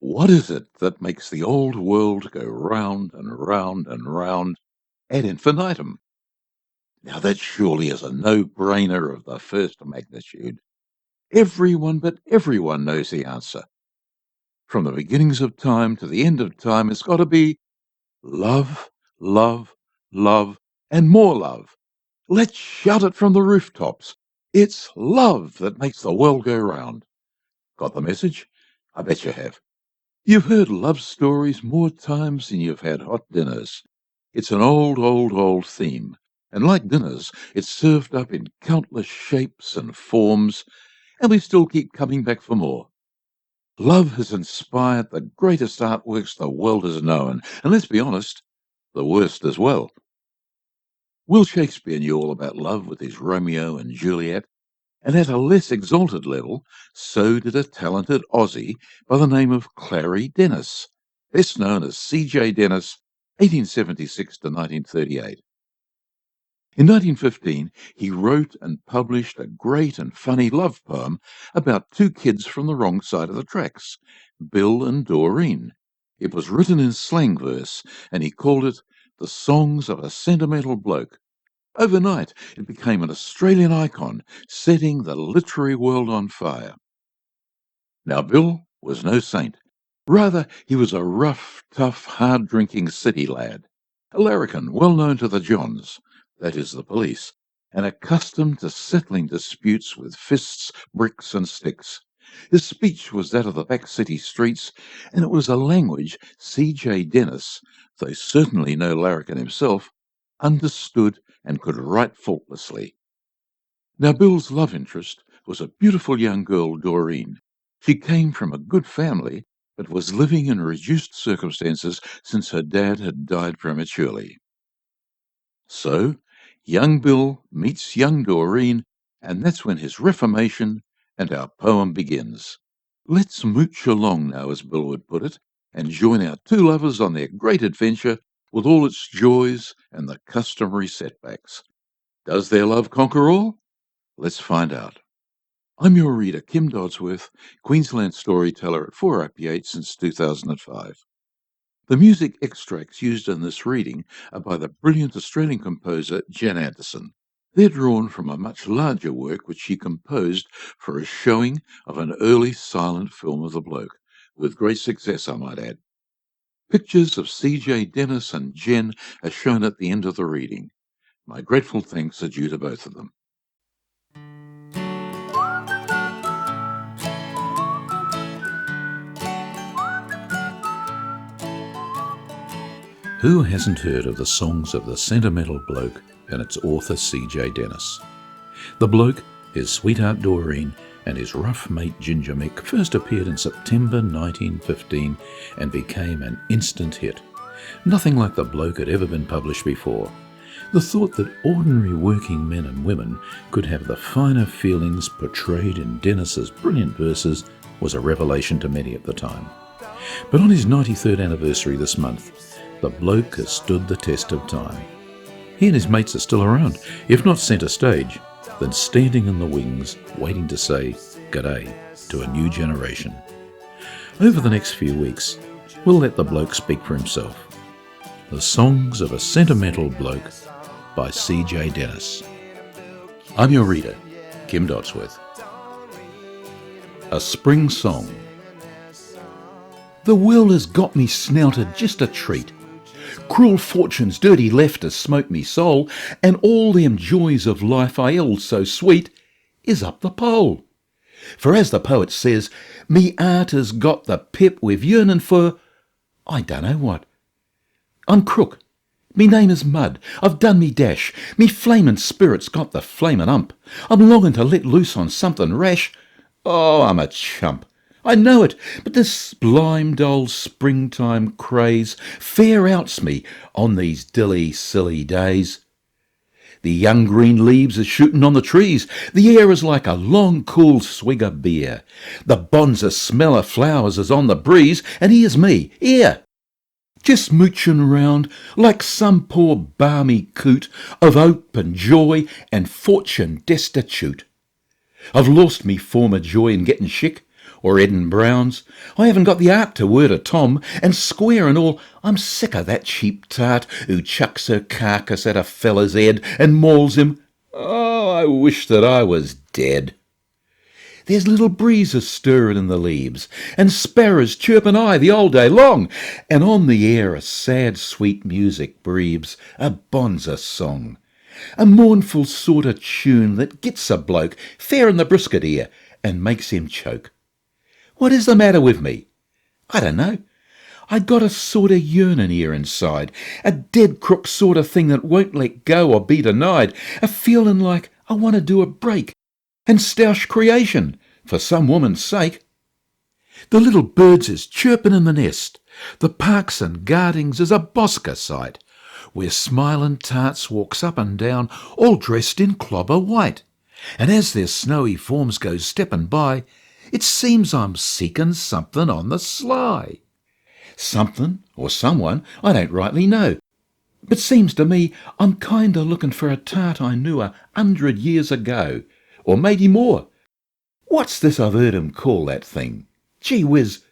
What is it that makes the old world go round and round and round ad infinitum? Now that surely is a no-brainer of the first magnitude. Everyone but everyone knows the answer. From the beginnings of time to the end of time, it's got to be love, love, love, and more love. Let's shout it from the rooftops. It's love that makes the world go round. Got the message? I bet you have. You've heard love stories more times than you've had hot dinners. It's an old, old, old theme. And like dinners, it's served up in countless shapes and forms, and we still keep coming back for more. Love has inspired the greatest artworks the world has known, and let's be honest, the worst as well. Will Shakespeare knew all about love with his Romeo and Juliet, and at a less exalted level, so did a talented Aussie by the name of Clary Dennis, best known as C.J. Dennis, 1876 to 1938. In 1915, he wrote and published a great and funny love poem about two kids from the wrong side of the tracks, Bill and Doreen. It was written in slang verse, and he called it The Songs of a Sentimental Bloke. Overnight, it became an Australian icon, setting the literary world on fire. Now, Bill was no saint. Rather, he was a rough, tough, hard-drinking city lad, a larrikin well known to the Johns, that is, the police, and accustomed to settling disputes with fists, bricks, and sticks. His speech was that of the back city streets, and it was a language C.J. Dennis, though certainly no larrikin himself, understood and could write faultlessly. Now, Bill's love interest was a beautiful young girl, Doreen. She came from a good family, but was living in reduced circumstances since her dad had died prematurely. So, young Bill meets young Doreen, and that's when his reformation and our poem begins. Let's mooch along now, as Bill would put it, and join our two lovers on their great adventure with all its joys and the customary setbacks. Does their love conquer all? Let's find out. I'm your reader, Kim Dodsworth, Queensland storyteller at 4RP8 since 2005. The music extracts used in this reading are by the brilliant Australian composer Jen Anderson. They're drawn from a much larger work which she composed for a showing of an early silent film of the Bloke, with great success, I might add. Pictures of C.J. Dennis and Jen are shown at the end of the reading. My grateful thanks are due to both of them. Who hasn't heard of the songs of the Sentimental Bloke and its author C.J. Dennis? The Bloke, his sweetheart Doreen, and his rough mate Ginger Mick first appeared in September 1915 and became an instant hit. Nothing like The Bloke had ever been published before. The thought that ordinary working men and women could have the finer feelings portrayed in Dennis's brilliant verses was a revelation to many at the time. But on his 93rd anniversary this month, The Bloke has stood the test of time. He and his mates are still around, if not centre stage, then standing in the wings, waiting to say g'day to a new generation. Over the next few weeks, we'll let The Bloke speak for himself. The Songs of a Sentimental Bloke by C.J. Dennis. I'm your reader, Kim Dodsworth. A Spring Song. The world has got me snouted just a treat. Cruel fortune's dirty left has smoked me soul, and all them joys of life I held so sweet is up the pole. For as the poet says, me heart has got the pip with yearning for, I dunno what. I'm crook. Me name is Mud. I've done me dash. Me flamin' spirit's got the flamin' ump. I'm longing to let loose on something rash. Oh, I'm a chump. I know it, but this blimed old springtime craze fair outs me on these dilly silly days. The young green leaves are shooting on the trees. The air is like a long cool swig of beer. The bonza smell of flowers is on the breeze, and here's me, here, just mooching round like some poor balmy coot of hope and joy and fortune destitute. I've lost me former joy in getting chic, or Eden Brown's. I haven't got the art to word a Tom, and square and all, I'm sick of that cheap tart who chucks her carcass at a fella's head and mauls him. Oh, I wish that I was dead. There's little breezes stirring in the leaves, and sparrows chirping high the whole day long, and on the air a sad sweet music breathes, a bonza song, a mournful sort of tune that gets a bloke fair in the brisket ear and makes him choke. What is the matter with me? I don't know. I got a sort of yearning here inside, a dead crook sort of thing that won't let go or be denied, a feeling like I want to do a break and stoush creation for some woman's sake. The little birds is chirping in the nest, the parks and gardings is a Bosca sight, where smiling tarts walks up and down, all dressed in clobber white, and as their snowy forms goes stepping by, it seems I'm seeking something on the sly. Something or someone I don't rightly know, but seems to me I'm kinder looking for a tart I knew 100 years ago, or maybe more. What's this I've heard him call that thing? Gee whiz,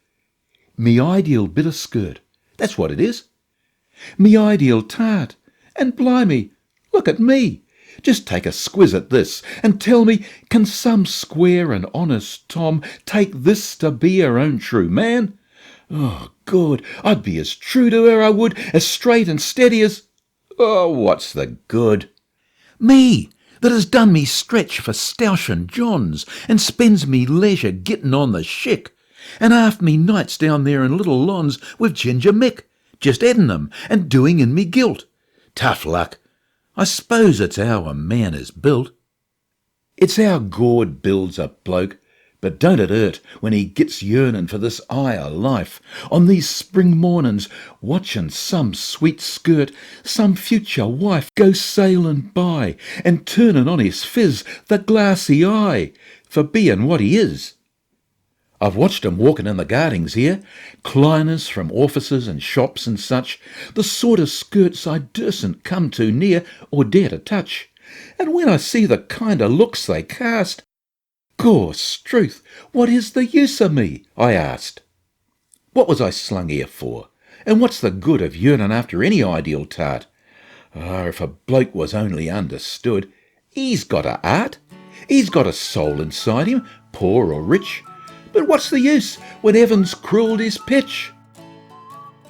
me ideal bit of skirt, that's what it is. Me ideal tart, and blimey, look at me. Just take a squiz at this and tell me, can some square and honest Tom take this to be her own true man? Oh, good, I'd be as true to her I would, as straight and steady as... Oh, what's the good? Me, that has done me stretch for stoushin' Johns, and spends me leisure gettin' on the shick, and half me nights down there in little lawns with Ginger Mick, just headin' them and doing in me guilt. Tough luck. I suppose it's how a man is built. It's how God builds a bloke, but don't it hurt when he gets yearnin' for this higher life, on these spring mornin's, watchin' some sweet skirt, some future wife go sailin' by, and turnin' on his phiz the glassy eye, for bein' what he is. I've watched 'em walkin' in the gardings here, cliners from offices and shops and such, the sort of skirts I dursn't come too near or dare to touch, and when I see the kind of looks they cast, Gawstruth, what is the use of me? I asked. What was I slung here for? And what's the good of yearning after any ideal tart? If a bloke was only understood, he's got a heart, he's got a soul inside him, poor or rich. But what's the use when heaven's cruelled his pitch?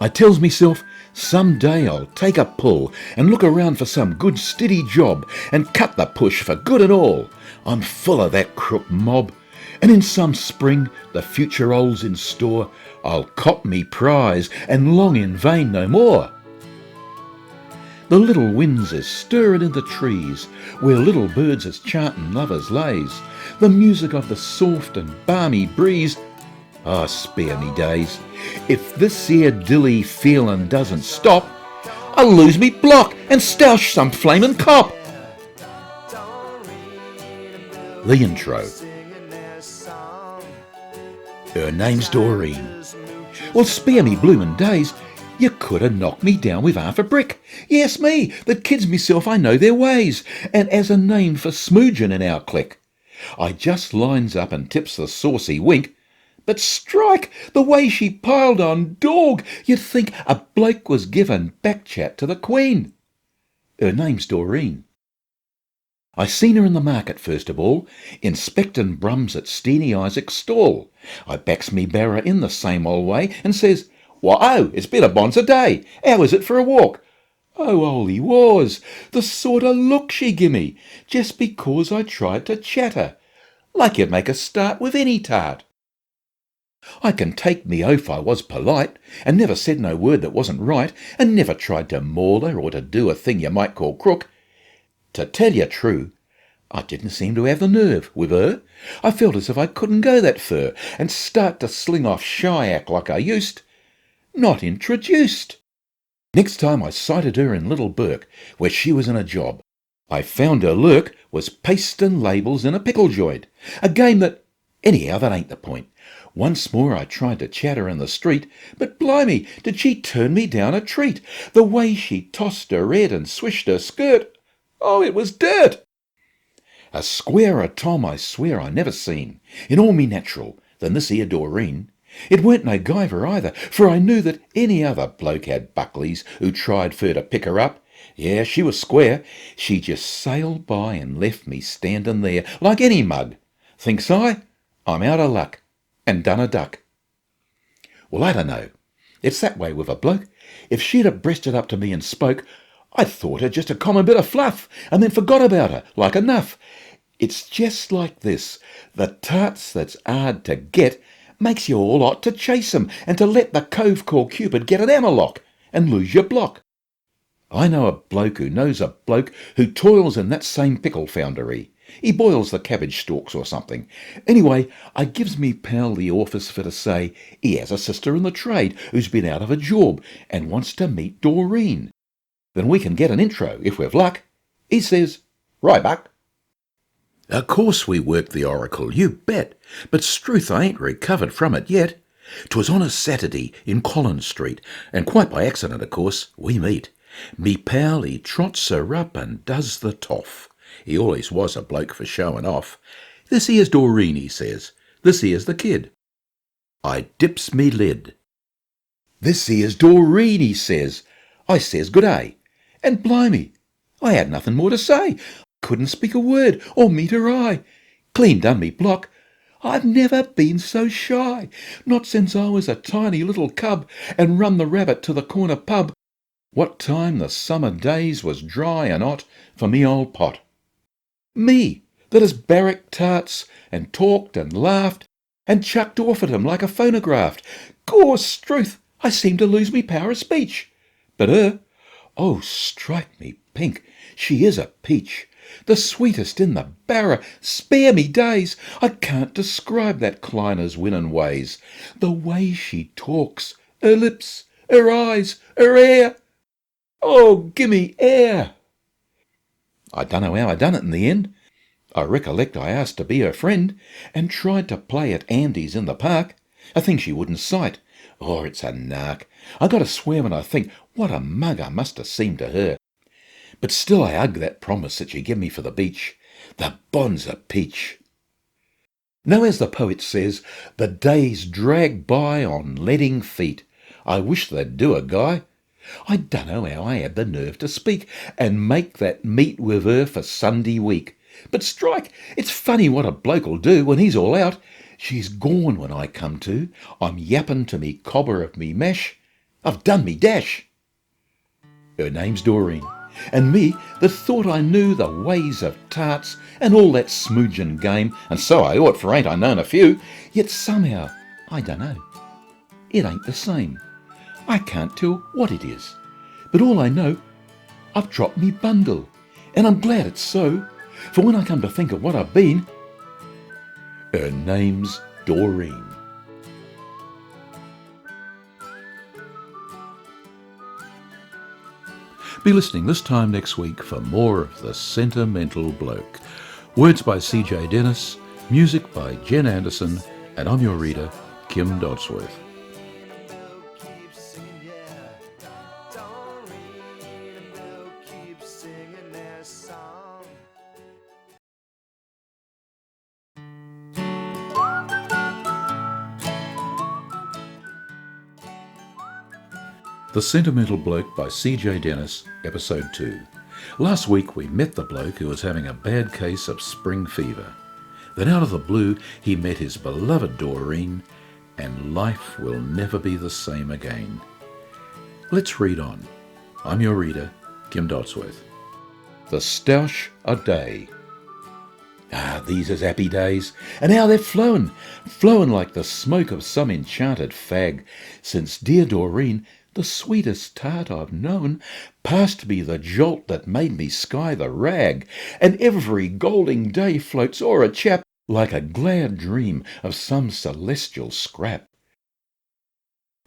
I tells myself, some day I'll take a pull and look around for some good steady job and cut the push for good and all. I'm full of that crook mob, and in some spring the future holds in store, I'll cop me prize and long in vain no more. The little winds is stirring in the trees, where little birds is chanting lovers' lays, the music of the soft and balmy breeze. Ah, spare me days, if this here dilly feelin' doesn't stop, I'll lose me block and stoush some flamin' cop. The intro. Her name's Doreen. Well, spare me bloomin' days, you could have knocked me down with half a brick. Yes, me, that kids myself I know their ways, and as a name for smoogin' in our clique. I just lines up and tips the saucy wink, but strike, the way she piled on dog, you'd think a bloke was givin' back chat to the Queen. Her name's Doreen. I seen her in the market first of all, inspectin' brums at Steenie Isaac's stall. I backs me barrow in the same old way and says, "Why, it's been a bonza day. How is it for a walk?" Oh, holy wars, the sort of look she gimme, just because I tried to chatter, like you'd make a start with any tart. I can take me oath I was polite, and never said no word that wasn't right, and never tried to maul her or to do a thing you might call crook. To tell you true, I didn't seem to have the nerve with her. I felt as if I couldn't go that fur and start to sling off shy-act like I used. Not introduced. Next time I sighted her in Little Burke, where she was in a job, I found her lurk was pasting labels in a pickle joint, a game that... Anyhow, that ain't the point. Once more I tried to chat her in the street, but blimey, did she turn me down a treat, the way she tossed her head and swished her skirt. Oh, it was dirt! A squarer Tom I swear I never seen, in all me natural, than this here Doreen. It weren't no Guyver either, for I knew that any other bloke had Buckleys who tried for to pick her up. Yeah, she was square. She just sailed by and left me standing there like any mug. Thinks I, I'm out of luck, and done a duck. Well, I don't know. It's that way with a bloke. If she'd have breasted up to me and spoke, I'd thought her just a common bit of fluff, and then forgot about her, like enough. It's just like this. The tarts that's hard to get makes you all ought to chase 'em, and to let the cove called Cupid get an hammerlock, and lose your block. I know a bloke who knows a bloke who toils in that same pickle foundry. He boils the cabbage stalks or something. Anyway, I gives me pal the office for to say he has a sister in the trade who's been out of a job and wants to meet Doreen. Then we can get an intro, if we've luck. He says, "Right, Buck." Of course we worked the oracle, you bet, but struth I ain't recovered from it yet. 'Twas on a Saturday in Collins Street, and quite by accident, of course, we meet. Me pal, he trots her up and does the toff. He always was a bloke for showing off. "This here's Doreen," he says. "This here's the kid." I dips me lid. "This here's Doreen," he says. I says good day, and blimey, I had nothing more to say. Couldn't speak a word or meet her eye. Clean done me block. I've never been so shy, not since I was a tiny little cub and run the rabbit to the corner pub, what time the summer days was dry and hot for me old pot. Me, that has barracked tarts and talked and laughed and chucked off at 'em like a phonograph. Gawstruth, I seem to lose me power of speech. But her, oh, strike me pink, she is a peach. The sweetest in the barra, spare me days. I can't describe that Kleiner's winnin' ways. The way she talks, her lips, her eyes, her hair. Oh, gimme air. I dunno how I done it in the end. I recollect I asked to be her friend, and tried to play at Andy's in the park, a thing she wouldn't sight. Oh, it's a nark. I got to swear when I think what a mug I must have seemed to her. But still I hug that promise that she give me for the beach. The bond's a peach. Now, as the poet says, the days drag by on leading feet. I wish they'd do it, Guy. I dunno how I had the nerve to speak and make that meet with her for Sunday week. But strike, it's funny what a bloke'll do when he's all out. She's gone when I come to. I'm yapping to me cobber of me mash. I've done me dash. Her name's Doreen, and me that thought I knew the ways of tarts and all that smoogin' game, and so I ought, for ain't I known a few, yet somehow, I dunno, it ain't the same. I can't tell what it is, but all I know, I've dropped me bundle, and I'm glad it's so, for when I come to think of what I've been, her name's Doreen. Be listening this time next week for more of the Sentimental Bloke. Words by C.J. Dennis, music by Jen Anderson, and I'm your reader, Kim Dodsworth. The Sentimental Bloke by C.J. Dennis, Episode 2. Last week we met the bloke who was having a bad case of spring fever. Then out of the blue he met his beloved Doreen, and life will never be the same again. Let's read on. I'm your reader, Kim Dodsworth. The Stoush a Day. Ah, these is happy days, and how they're flowin' like the smoke of some enchanted fag, since dear Doreen, the sweetest tart I've known, passed me the jolt that made me sky the rag, and every golding day floats o'er a chap like a glad dream of some celestial scrap.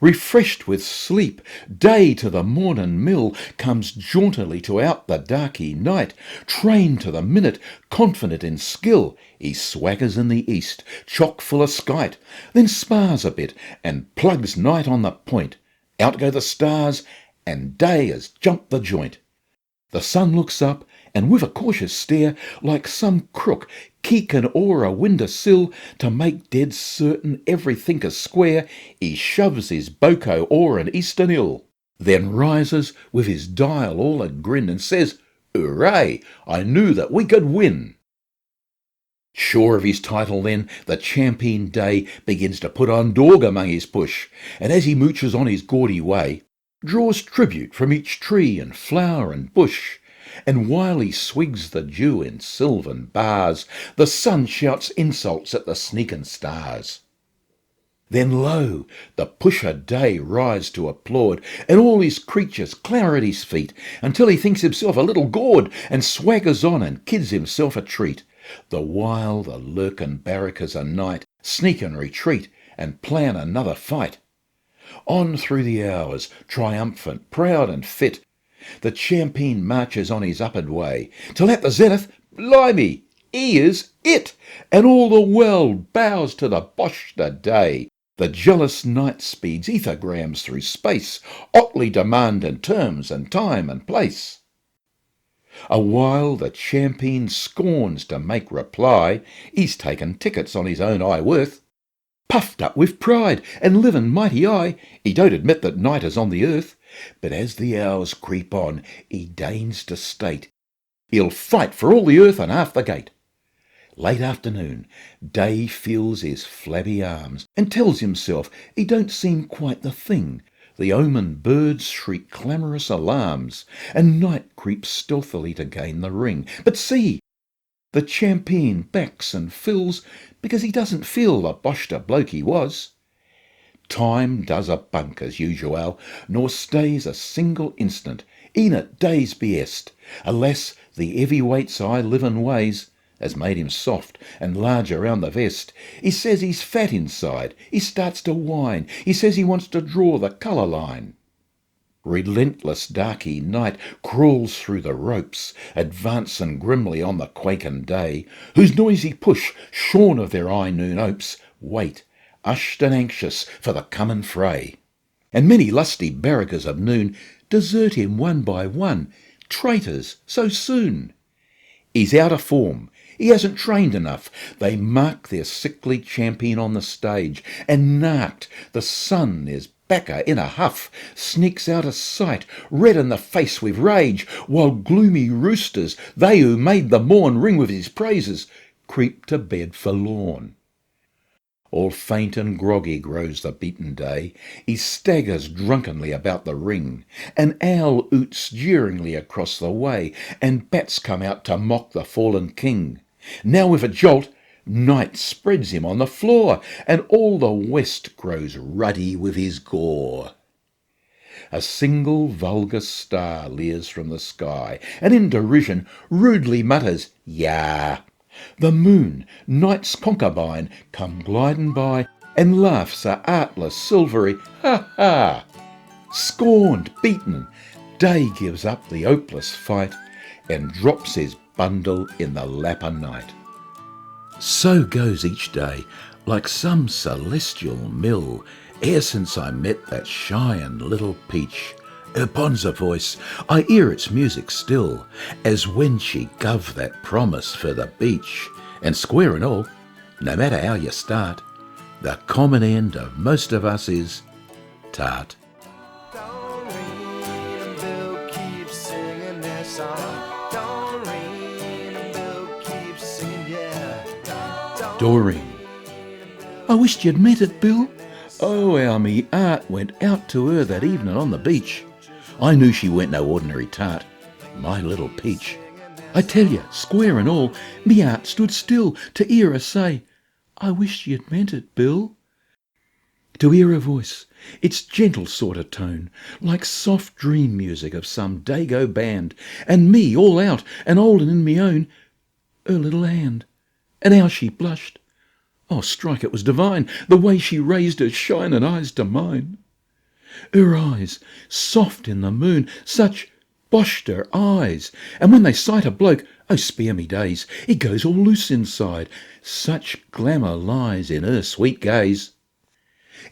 Refreshed with sleep, day to the mornin' mill comes jauntily to out the darky night, trained to the minute, confident in skill, he swaggers in the east, chock full of skite, then spars a bit and plugs night on the point. Out go the stars, and day has jumped the joint. The sun looks up, and with a cautious stare, like some crook keekin' o'er a window sill, to make dead certain everythink is square, he shoves his boko o'er an eastern hill, then rises with his dial all a grin, and says, "Hooray! I knew that we could win." Sure of his title then, the champion Day begins to put on dog among his push, and as he mooches on his gaudy way, draws tribute from each tree and flower and bush, and while he swigs the dew in sylvan bars, the sun shouts insults at the sneakin' stars. Then lo, the pusher Day rise to applaud, and all his creatures clamour at his feet, until he thinks himself a little gawd, and swaggers on and kids himself a treat, the while the lurkin' barrackers a night sneak and retreat, and plan another fight. On through the hours, triumphant, proud and fit, the champion marches on his upward way, till at the zenith, blimey, he is it, and all the world bows to the Boshter Day. The jealous night speeds ethergrams through space, hotly demanding terms and time and place. A while the champion scorns to make reply, he's taken tickets on his own high worth. Puffed up with pride and living mighty high, he don't admit that night is on the earth, but as the hours creep on, he deigns to state he'll fight for all the earth and half the gate. Late afternoon, Day feels his flabby arms, and tells himself he don't seem quite the thing. The omened birds shriek clamorous alarms, and night creeps stealthily to gain the ring. But see! The champion backs and fills, because he doesn't feel the Boshter bloke he was. Time does a bunk as usual, nor stays a single instant, e'en at day's behest. Alas, the heavyweight's high livin' ways has made him soft and large around the vest. He says he's fat inside, he starts to whine, he says he wants to draw the colour line. Relentless darky night crawls through the ropes, advancing grimly on the quakin' Day, whose noisy push, shorn of their high noon hopes, wait, hushed and anxious for the comin' fray. And many lusty barrackers of noon desert him one by one, traitors so soon. He's out of form, he hasn't trained enough. They mark their sickly champion on the stage, and narked, the sun is backer in a huff, sneaks out of sight, red in the face with rage, while gloomy roosters, they who made the morn ring with his praises, creep to bed forlorn. All faint and groggy grows the beaten Day, he staggers drunkenly about the ring, an owl hoots jeeringly across the way, and bats come out to mock the fallen king. Now with a jolt, night spreads him on the floor, and all the west grows ruddy with his gore. A single vulgar star leers from the sky, and in derision rudely mutters, "Yah!" The moon, night's concubine, come gliding by, and laughs a artless, silvery ha ha. Scorned, beaten, Day gives up the hopeless fight, and drops his bundle in the lap of night. So goes each day, like some celestial mill, e'er since I met that shy and little peach. Her ponza voice, I hear its music still, as when she guv that promise for the beach. And square and all, no matter how you start, the common end of most of us is tart. Doreen and Bill keep singing their song. Doreen and Bill keep singing, yeah. Doreen. I wished you'd met it, Bill. Oh, how me heart went out to her that evening on the beach. I knew she weren't no ordinary tart, my little peach. I tell you, square and all, me heart stood still to hear her say, I wish you'd meant it, Bill. To hear her voice, its gentle sort of tone, like soft dream music of some dago band, and me all out and holding in me own her little hand, and how she blushed. Oh, strike, it was divine, the way she raised her shining eyes to mine. Her eyes, soft in the moon, such Boshter eyes, and when they sight a bloke, oh, spare me days, he goes all loose inside, such glamour lies in her sweet gaze.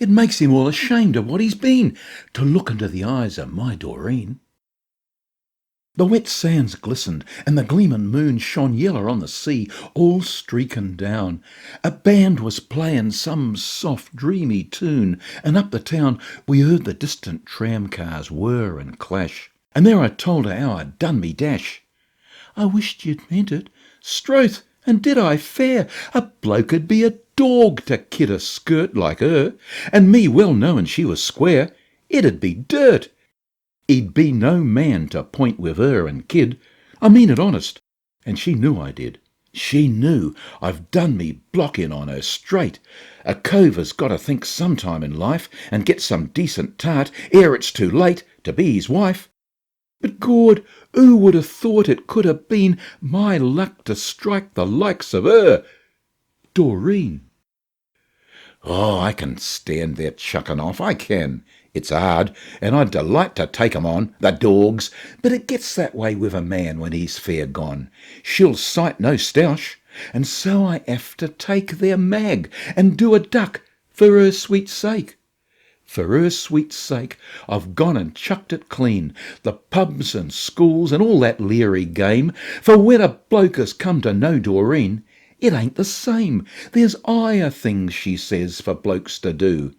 It makes him all ashamed of what he's been, to look into the eyes of my Doreen. The wet sands glistened, and the gleamin' moon shone yeller on the sea, all streakin' down. A band was playin' some soft, dreamy tune, and up the town we heard the distant tramcars whir and clash. And there I told her how I'd done me dash. I wished you'd meant it. Stroth, and did I fair? A bloke 'ud be a dog to kid a skirt like her, and me well knowin' she was square. It'd be dirt. He'd be no man to point with her and kid. I mean it honest, and she knew I did. She knew I've done me block in on her straight. A cove has got to think sometime in life and get some decent tart ere it's too late to be his wife. But Gord, who would have thought it could have been my luck to strike the likes of her? Doreen. Oh, I can stand their chucking off, I can. It's hard, and I'd delight to take 'em on, the dogs, but it gets that way with a man when he's fair gone. She'll sight no stoush, and so I have to take their mag and do a duck for her sweet sake. For her sweet sake I've gone and chucked it clean, the pubs and schools and all that leery game, for when a bloke has come to know Doreen, it ain't the same. There's higher things, she says, for blokes to do,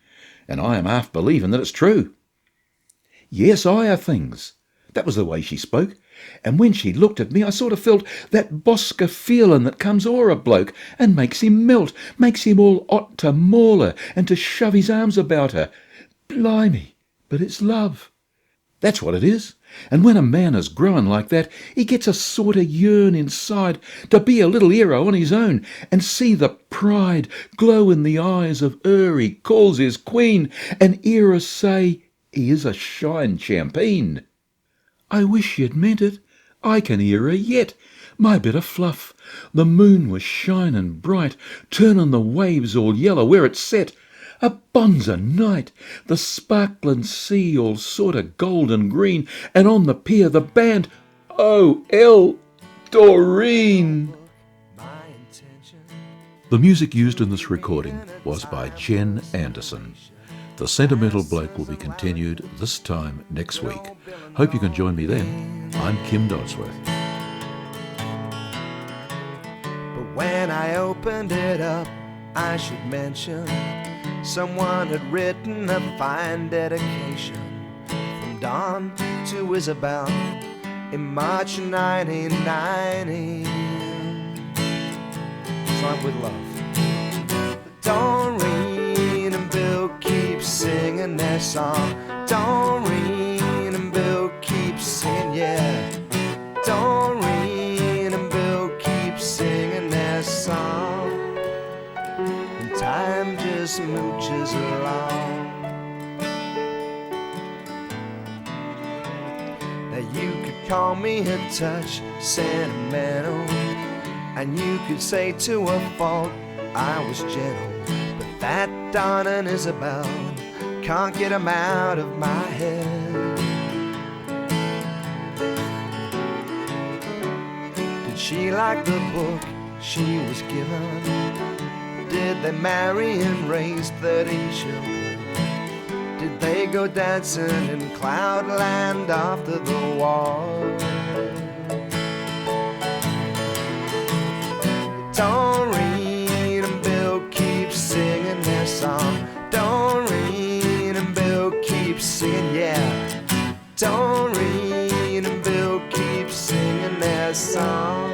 and I am half believin' that it's true. Yes, higher things. That was the way she spoke, and when she looked at me I sort of felt that Bosca feelin' that comes o'er a bloke and makes him melt, makes him all hot to maul her and to shove his arms about her. Blimey, but it's love. That's what it is. And when a man is growing like that, he gets a sort of yearn inside to be a little hero on his own and see the pride glow in the eyes of her he calls his queen, and hear her say he is a shine champeen. I wish you'd meant it. I can hear her yet. My bit of fluff. The moon was shinin' bright, turnin' the waves all yellow where it set. A bonza night, the sparklin' sea all sort of golden green, and on the pier the band, oh, Doreen! The music used in this recording was by Jen Anderson. The Sentimental Bloke will be continued this time next week. Hope you can join me then. I'm Kim Dodsworth. But when I opened it up, I should mention someone had written a fine dedication from Don to Isabel in March 1990. Song with love. Doreen and Bill keep singing their song. Doreen and Bill keep singing, yeah. Doreen and Bill keep singing their song. Time just mooches along. Now you could call me a touch sentimental, and you could say to a fault I was gentle, but that Don and Isabel can't get 'em out of my head. Did she like the book she was given? Did they marry and raise 13 children? Did they go dancing in Cloudland after the war? Doreen and Bill keep singing their song. Doreen and Bill keep singing, yeah. Doreen and Bill keep singing their song.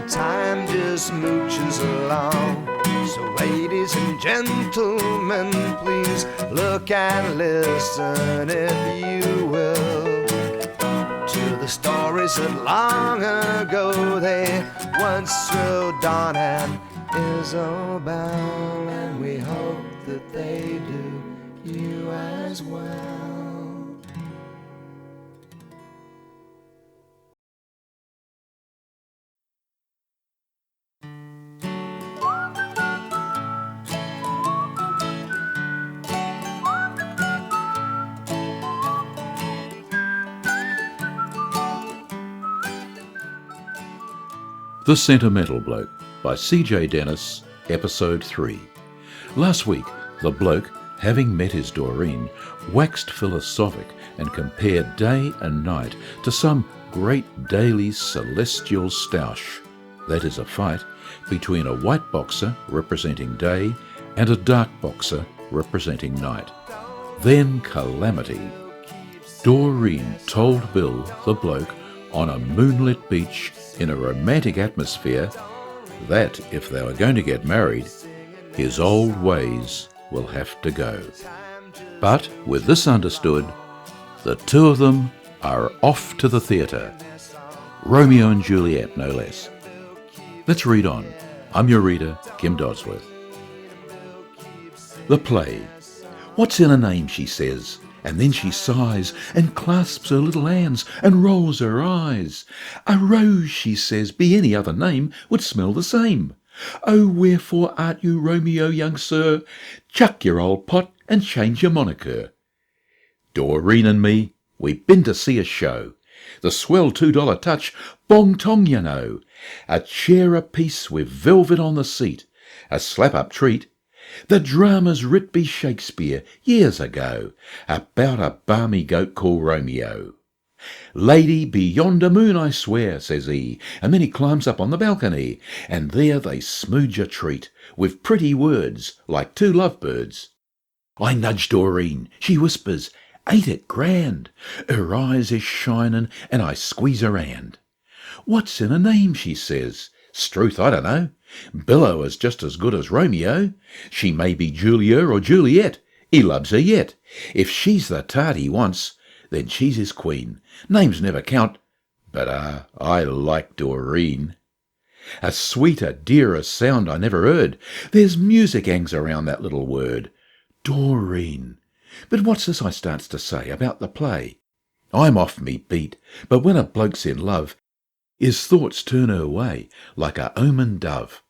Time just mooches along. So ladies and gentlemen, please look and listen, if you will, to the stories that long ago they once wrote Don and Isabel, and we hope that they do you as well. The Sentimental Bloke by C.J. Dennis, Episode 3. Last week, the bloke having met his Doreen, waxed philosophic and compared day and night to some great daily celestial stoush. That is a fight between a white boxer representing day and a dark boxer representing night. Then calamity. Doreen told Bill, the bloke, on a moonlit beach in a romantic atmosphere that if they were going to get married, his old ways will have to go. But with this understood, the two of them are off to the theatre. Romeo and Juliet, no less. Let's read on. I'm your reader, Kim Dodsworth. The play. What's in a name, she says, and then she sighs and clasps her little hands and rolls her eyes. A rose, she says, be any other name, would smell the same. Oh, wherefore art you Romeo, young sir? Chuck your old pot and change your moniker. Doreen and me, we've been to see a show. The swell $2 touch, bong tong, you know. A chair apiece with velvet on the seat. A slap-up treat. The drama's writ be Shakespeare years ago about a balmy goat called Romeo. Lady, beyond a moon, I swear, says he, and then he climbs up on the balcony, and there they smooge a treat, with pretty words, like two lovebirds. I nudge Doreen, she whispers, ain't it grand? Her eyes is shinin', and I squeeze her hand. What's in a name, she says. Struth, I don't know. Billow is just as good as Romeo. She may be Julia or Juliet. He loves her yet. If she's the tart he wants, then she's his queen. Names never count, but I like Doreen. A sweeter, dearer sound I never heard. There's music hangs around that little word. Doreen. But what's this I starts to say about the play? I'm off me beat, but when a bloke's in love, his thoughts turn her way like a omened dove.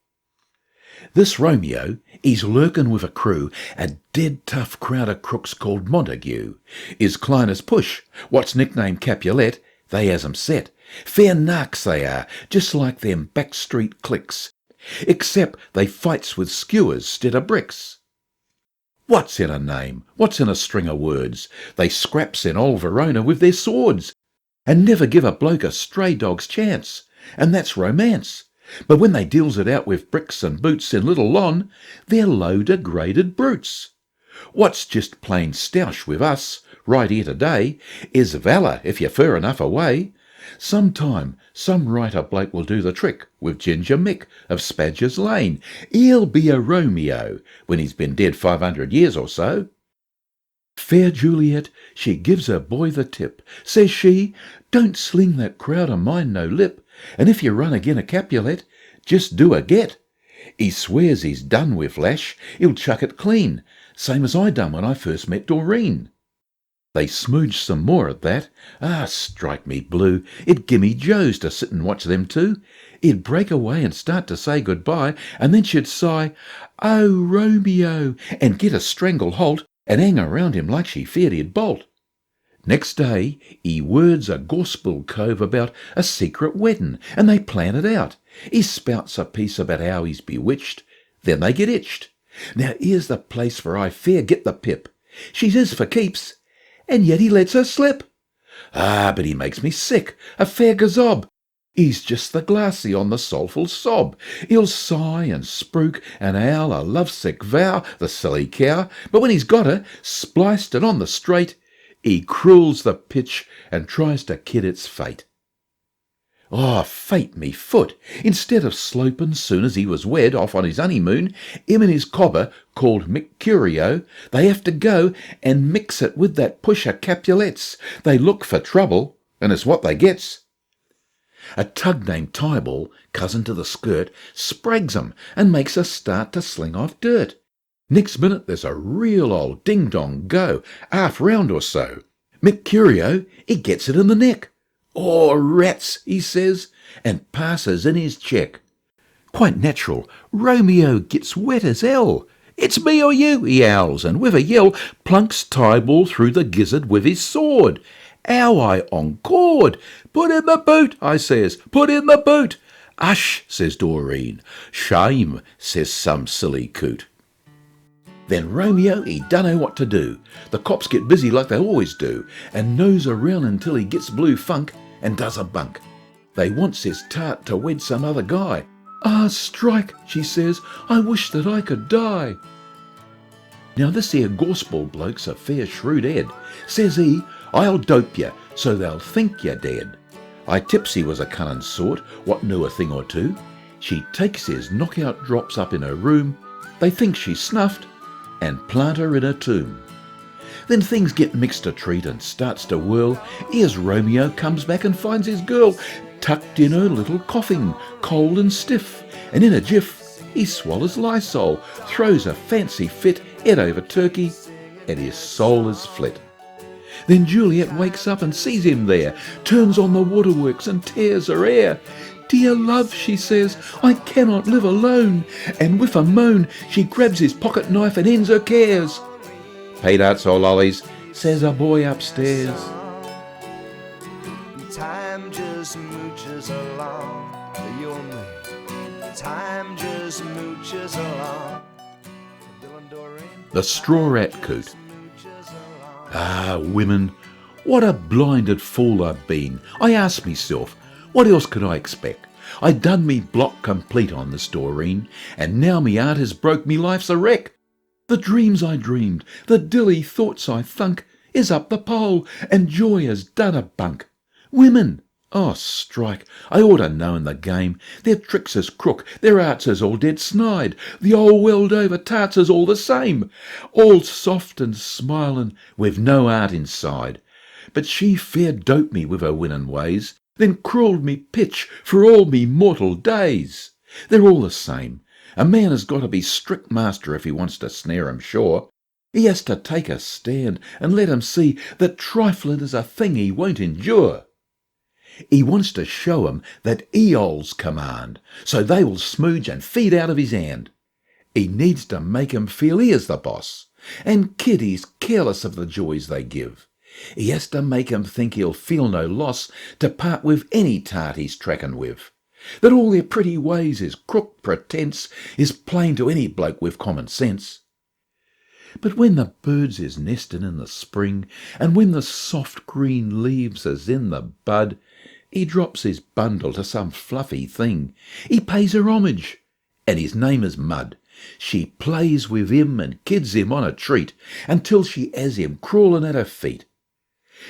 This Romeo, he's lurkin' with a crew, a dead tough crowd of crooks called Montague. His Clinus Push, what's nicknamed Capulet, they has 'em set. Fair narks they are, just like them backstreet cliques, except they fights with skewers 'stead of bricks. What's in a name? What's in a string of words? They scraps in old Verona with their swords, and never give a bloke a stray dog's chance, and that's romance. But when they deals it out with bricks and boots in Little Lon, they're low-degraded brutes. What's just plain stoush with us, right here today, is valour if you're fur enough away. Sometime, some writer bloke will do the trick with Ginger Mick of Spadger's Lane. He'll be a Romeo when he's been dead 500 years or so. Fair Juliet, she gives her boy the tip. Says she, don't sling that crowd of mine no lip, and if you run agin a Capulet, just do a get. He swears he's done with lash, he'll chuck it clean, same as I done when I first met Doreen. They smooged some more at that. Strike me blue, it'd gimme Joes to sit and watch them two. He'd break away and start to say goodbye, and then she'd sigh, oh, Romeo, and get a strangle halt, and hang around him like she feared he'd bolt. Next day, he words a gospel cove about a secret weddin', and they plan it out. He spouts a piece about how he's bewitched, then they get itched. Now here's the place where I fair get the pip. She's his for keeps, and yet he lets her slip. But he makes me sick, a fair gazob. He's just the glassy on the soulful sob. He'll sigh and spruik and howl a lovesick vow, the silly cow, but when he's got her, spliced and on the straight, he cruels the pitch and tries to kid its fate. Fate me foot! Instead of slopin' soon as he was wed off on his honeymoon, him and his cobber, called Mercurio, they have to go and mix it with that push of Capulets. They look for trouble, and it's what they gets. A tug named Tyball, cousin to the skirt, sprags 'em and makes a start to sling off dirt. Next minute there's a real old ding-dong go, half round or so. Mercurio, he gets it in the neck. Rats, he says, and passes in his check. Quite natural, Romeo gets wet as hell. It's me or you, he howls, and with a yell plunks Tyball through the gizzard with his sword. How I encored! Put in the boot, I says, put in the boot. Hush, says Doreen. Shame, says some silly coot. Then Romeo, he dunno what to do. The cops get busy like they always do, and nose around until he gets blue funk and does a bunk. They wants his tart to wed some other guy. "Ah, strike," she says, "I wish that I could die." Now this here gospel bloke's a fair shrewd head. Says he, "I'll dope you, so they'll think you're dead." I tips he was a cunning sort, what knew a thing or two. She takes his knockout drops up in her room. They think she's snuffed, and plant her in a tomb. Then things get mixed a treat and starts to whirl. Here's Romeo comes back and finds his girl tucked in her little coffin, cold and stiff, and in a jiff he swallows Lysol, throws a fancy fit, head over turkey, and his soul is flit. Then Juliet wakes up and sees him there, turns on the waterworks and tears her hair. "Dear love," she says, "I cannot live alone," and with a moan she grabs his pocket knife and ends her cares. "Peanuts or lollies," says a boy upstairs. Time just mooches along, you and me. Time just mooches along. Bill and Doreen. The straw rat coot. Ah, women, what a blinded fool I've been. I ask myself, what else could I expect? I done me block complete on this Doreen, and now me heart has broke, me life's a wreck. The dreams I dreamed, the dilly thoughts I thunk, is up the pole, and joy has done a bunk. Women, oh strike, I oughta known the game. Their tricks is crook, their arts is all dead snide. The old world over tarts is all the same, all soft and smilin' with no art inside. But she fair doped me with her winnin' ways, then crawled me pitch for all me mortal days. They're all the same. A man has got to be strict master if he wants to snare 'em sure. He has to take a stand and let 'em see that triflin' is a thing he won't endure. He wants to show 'em that he holds command, so they will smooge and feed out of his hand. He needs to make 'em feel he is the boss, and kiddies careless of the joys they give. He has to make 'em think he'll feel no loss to part with any tart he's trackin' with. That all their pretty ways is crook pretence is plain to any bloke with common sense. But when the birds is nestin' in the spring, and when the soft green leaves is in the bud, he drops his bundle to some fluffy thing. He pays her homage, and his name is Mud. She plays with him and kids him on a treat, until she has him crawlin' at her feet.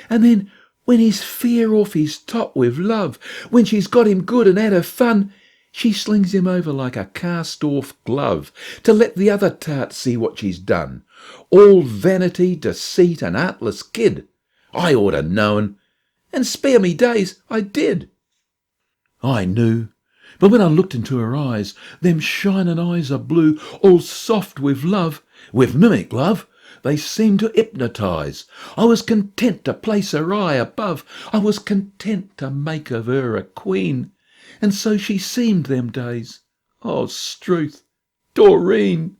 And then, when he's fair off his top with love, when she's got him good and had her fun, she slings him over like a cast-off glove to let the other tarts see what she's done. All vanity, deceit, and artless kid. I oughta known, and spare me days, I did. I knew, but when I looked into her eyes, them shinin' eyes of blue, all soft with love, with mimic love, they seemed to hypnotise. I was content to place her eye above. I was content to make of her a queen. And so she seemed them days. Oh, 'struth, Doreen!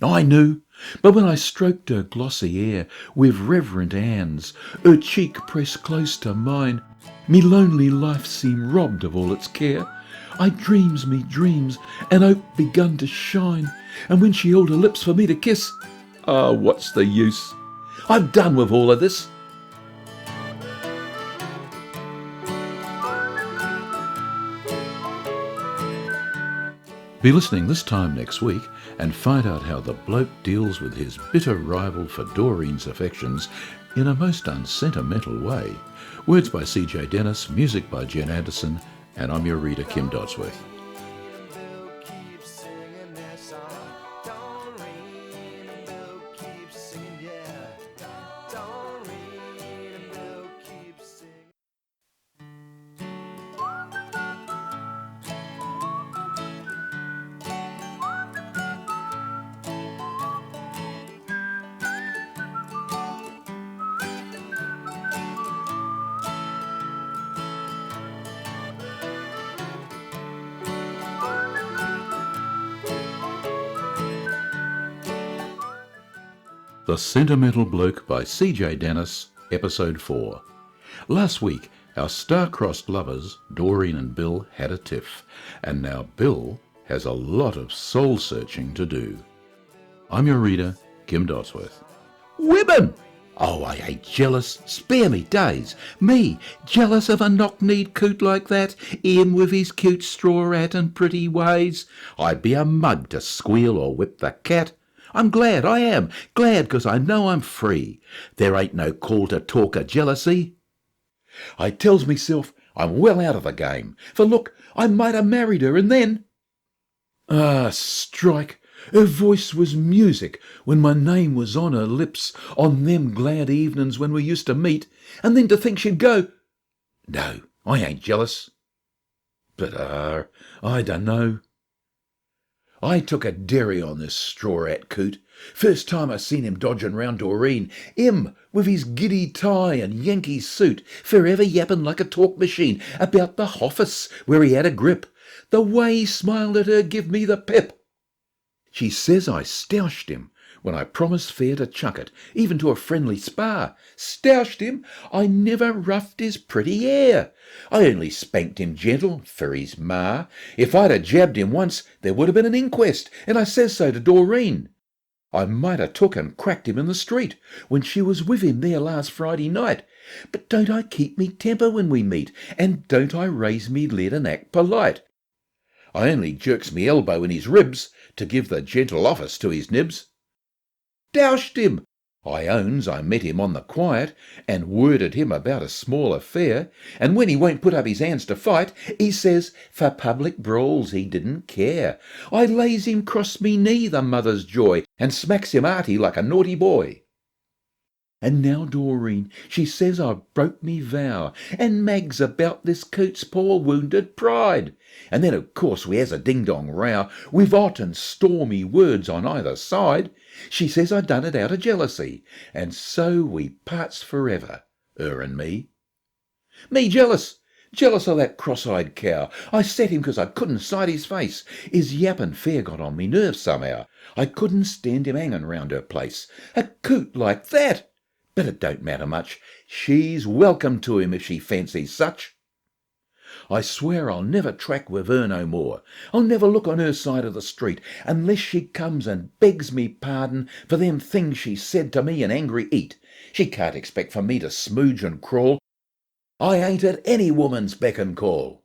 I knew, but when I stroked her glossy hair with reverent hands, her cheek pressed close to mine, me lonely life seemed robbed of all its care. I dreams me dreams, and hope begun to shine, and when she held her lips for me to kiss, ah, what's the use? I've done with all of this. Be listening this time next week and find out how the bloke deals with his bitter rival for Doreen's affections in a most unsentimental way. Words by C.J. Dennis, music by Jen Anderson, and I'm your reader, Kim Dodsworth. The Sentimental Bloke by C.J. Dennis, Episode 4. Last week, our star-crossed lovers, Doreen and Bill, had a tiff, and now Bill has a lot of soul-searching to do. I'm your reader, Kim Dosworth. Women! Oh, I hate jealous, spare me days. Me, jealous of a knock-kneed coot like that, him with his cute straw hat and pretty ways. I'd be a mug to squeal or whip the cat. I'm glad, I am, glad 'cause I know I'm free. There ain't no call to talk of jealousy. I tells myself I'm well out of the game, for look, I might have married her and then... Ah, strike! Her voice was music when my name was on her lips on them glad evenings when we used to meet, and then to think she'd go... No, I ain't jealous. But, I dunno. I took a derry on this straw-hat coot. First time I seen him dodgin' round Doreen, him with his giddy tie and Yankee suit, forever yappin' like a talk machine about the hoffice where he had a grip. The way he smiled at her give me the pip. She says I stoushed him when I promised fair to chuck it, even to a friendly spar. Stoushed him? I never roughed his pretty hair. I only spanked him gentle for his ma. If I'd a jabbed him once, there would have been an inquest, and I says so to Doreen. I might have took and cracked him in the street when she was with him there last Friday night. But don't I keep me temper when we meet, and don't I raise me lid and act polite? I only jerks me elbow in his ribs to give the gentle office to his nibs. Doused him! I owns I met him on the quiet and worded him about a small affair, and when he won't put up his hands to fight, he says for public brawls he didn't care. I lays him cross me knee, the mother's joy, and smacks him hearty like a naughty boy. And now Doreen, she says I've broke me vow, and mags about this coot's poor wounded pride. And then of course we has a ding-dong row, with hot and stormy words on either side. She says I done it out of jealousy, and so we parts forever, her and me. Me jealous! Jealous of that cross-eyed cow. I set him 'cause I couldn't sight his face. His yappin' fair got on me nerves somehow. I couldn't stand him hangin' round her place. A coot like that! But it don't matter much. She's welcome to him if she fancies such. I swear I'll never track with her no more. I'll never look on her side of the street unless she comes and begs me pardon for them things she said to me in angry heat. She can't expect for me to smooge and crawl. I ain't at any woman's beck and call.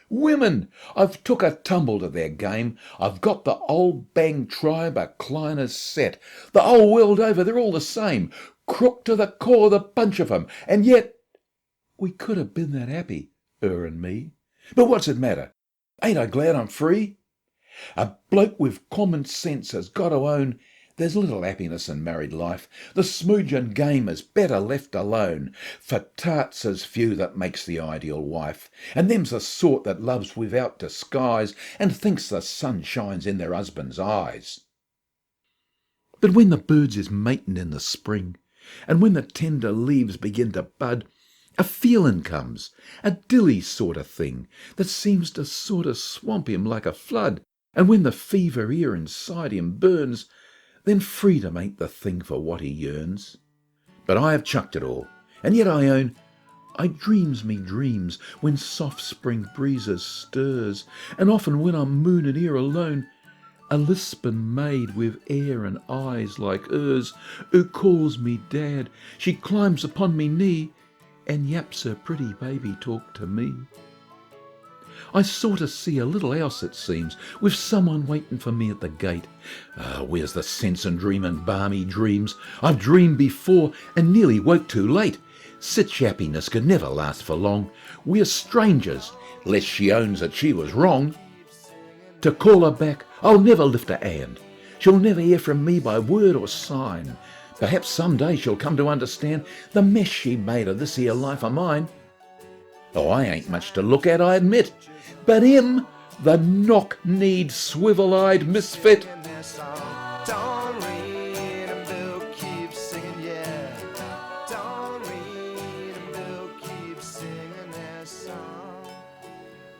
Women! I've took a tumble to their game. I've got the old bang tribe of cliners set. The whole world over they're all the same. Crook to the core, the bunch of 'em. And yet we could have been that happy, her and me. But what's it matter? Ain't I glad I'm free? A bloke with common sense has got to own there's little happiness in married life. The smoogin' game is better left alone. For tarts is few that makes the ideal wife, and them's the sort that loves without disguise and thinks the sun shines in their husband's eyes. But when the birds is matin' in the spring, and when the tender leaves begin to bud, a feelin' comes, a dilly sort of thing, that seems to sort of swamp him like a flood. And when the fever here inside him burns, then freedom ain't the thing for what he yearns. But I have chucked it all, and yet I own I dreams me dreams when soft spring breezes stirs, and often when I'm moonin' here alone, a lispin' maid with hair and eyes like hers, who calls me dad, she climbs upon me knee, and yaps her pretty baby talk to me. I sort of see a little house, it seems, with someone waiting for me at the gate. Where's the sense in dreamin' balmy dreams? I've dreamed before and nearly woke too late. Sich happiness could never last for long. We're strangers, lest she owns that she was wrong. To call her back, I'll never lift a hand. She'll never hear from me by word or sign. Perhaps some day she'll come to understand the mess she made of this here life of mine. Oh, I ain't much to look at, I admit, but him, the knock-kneed, swivel-eyed misfit. Doreen and Bloke keep singing, yeah. Doreen and Bloke keep singing their song.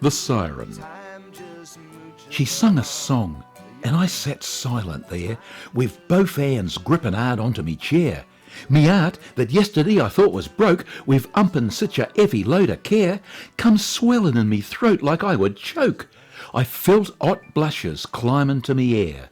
The Siren. I'm just mooching. She sung a song, and I sat silent there, with both hands gripping hard onto me chair. Me heart, that yesterday I thought was broke, with umpin' such a heavy load of care, come swellin' in me throat like I would choke. I felt hot blushes climbin' to me hair.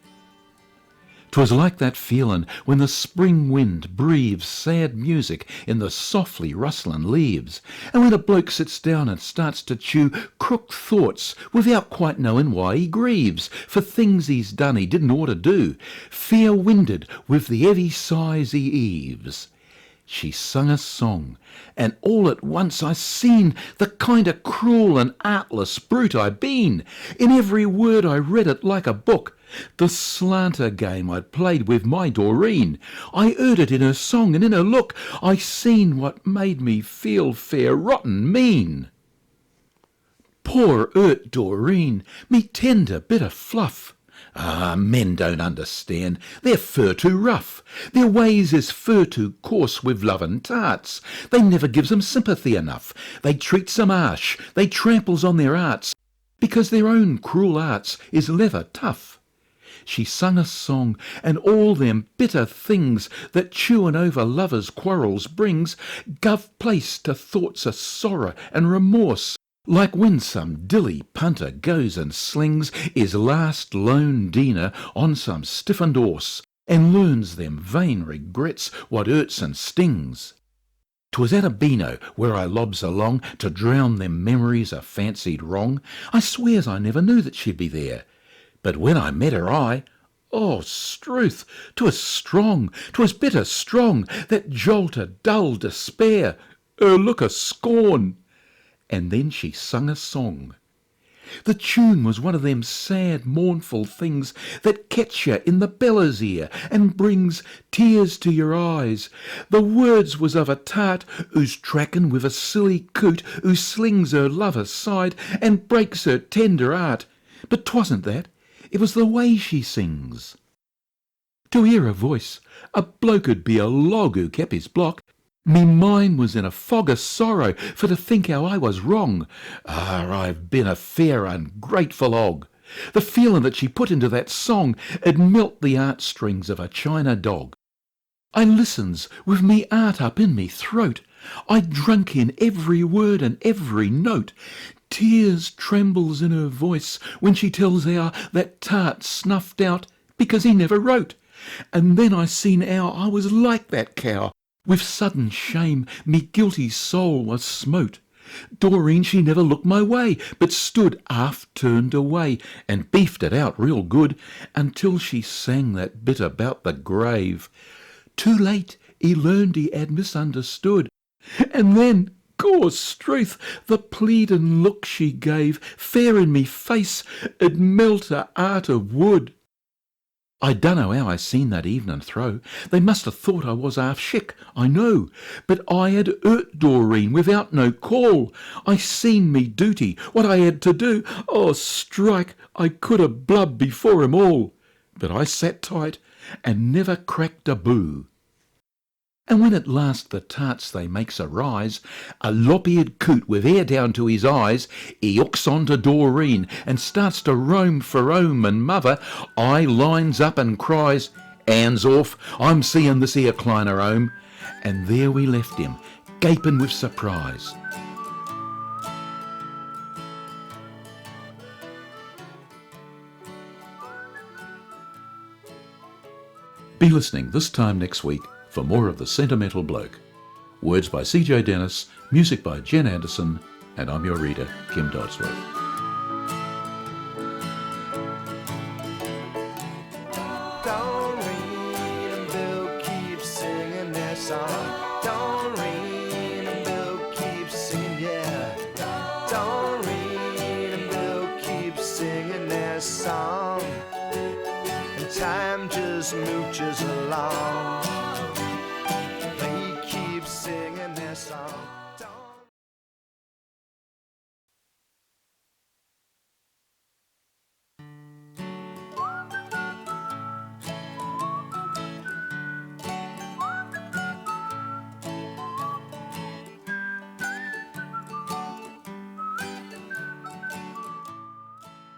'Twas like that feelin' when the spring wind breaves sad music in the softly rustlin' leaves, and when a bloke sits down and starts to chew crooked thoughts without quite knowin' why he grieves for things he's done he didn't ought to do, fair-winded with the heavy sighs he heaves. She sung a song, and all at once I seen the kind of cruel and artless brute I been. In every word I read it like a book, the slanter game I'd played with my Doreen. I heard it in her song and in her look. I seen what made me feel fair rotten mean. Poor hurt Doreen, me tender bit of fluff. Ah, men don't understand. They're fur too rough. Their ways is fur too coarse with lovin' tarts. They never gives 'em sympathy enough. They treats 'em harsh. They tramples on their arts, because their own cruel arts is leather tough. She sung a song, and all them bitter things that chewin' over lovers' quarrels brings guv place to thoughts of sorrow and remorse, like when some dilly punter goes and slings his last lone diner on some stiffened horse, and learns them vain regrets what hurts and stings. 'Twas at a beano where I lobs along to drown them memories of fancied wrong. I swears I never knew that she'd be there, but when I met her oh, struth, 'twas strong, 'twas bitter strong, that jolt of dull despair, her look of scorn. And then she sung a song. The tune was one of them sad, mournful things that catch you in the beller's ear and brings tears to your eyes. The words was of a tart who's trackin' with a silly coot who slings her love aside and breaks her tender heart. But 'twasn't that, it was the way she sings. To hear her voice, a bloke 'ud be a log who kept his block. Me mind was in a fog of sorrow for to think how I was wrong. Ah, I've been a fair ungrateful hog. The feelin' that she put into that song 'ud melt the heartstrings of a china dog. I listens with me heart up in me throat. I drunk in every word and every note. Tears trembles in her voice when she tells how that tart snuffed out because he never wrote. And then I seen how I was like that cow. With sudden shame me guilty soul was smote. Doreen, she never looked my way, but stood half turned away and beefed it out real good until she sang that bit about the grave. Too late he learned he had misunderstood. And then, gorstruth, the pleadin' look she gave, fair in me face, 'ud melt a heart of wood. I dunno how I seen that evenin' throw. They must have thought I was half shick, I know. But I had hurt Doreen without no call. I seen me duty, what I had to do. Oh, strike, I could have blubbed before 'em all. But I sat tight and never cracked a boo. And when at last the tarts they makes a rise, a lop-eared coot with hair down to his eyes, he hooks on to Doreen and starts to roam for home and mother, I lines up and cries, "Hands off, I'm seeing this here Kleiner home." And there we left him, gaping with surprise. Be listening this time next week for more of The Sentimental Bloke. Words by CJ Dennis, music by Jen Anderson, and I'm your reader, Kim Dodsworth. Doreen and Bill keep singing their song. Doreen and Bill keep singing, yeah. Doreen and Bill keep singing their song. And time just mooches along. They keep singing their song.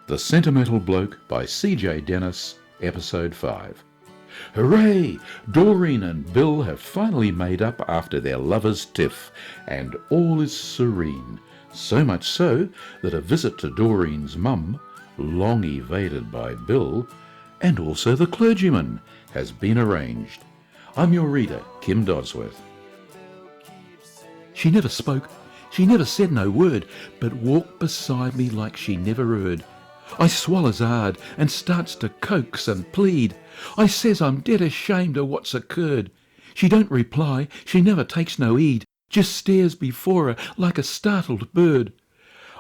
The Sentimental Bloke by CJ Dennis, Episode 5. Hooray! Doreen and Bill have finally made up after their lovers' tiff, and all is serene. So much so that a visit to Doreen's mum, long evaded by Bill, and also the clergyman, has been arranged. I'm your reader, Kim Dodsworth. She never spoke, she never said no word, but walked beside me like she never heard. I swallows hard and starts to coax and plead. I says I'm dead ashamed of what's occurred. She don't reply, she never takes no heed, just stares before her like a startled bird.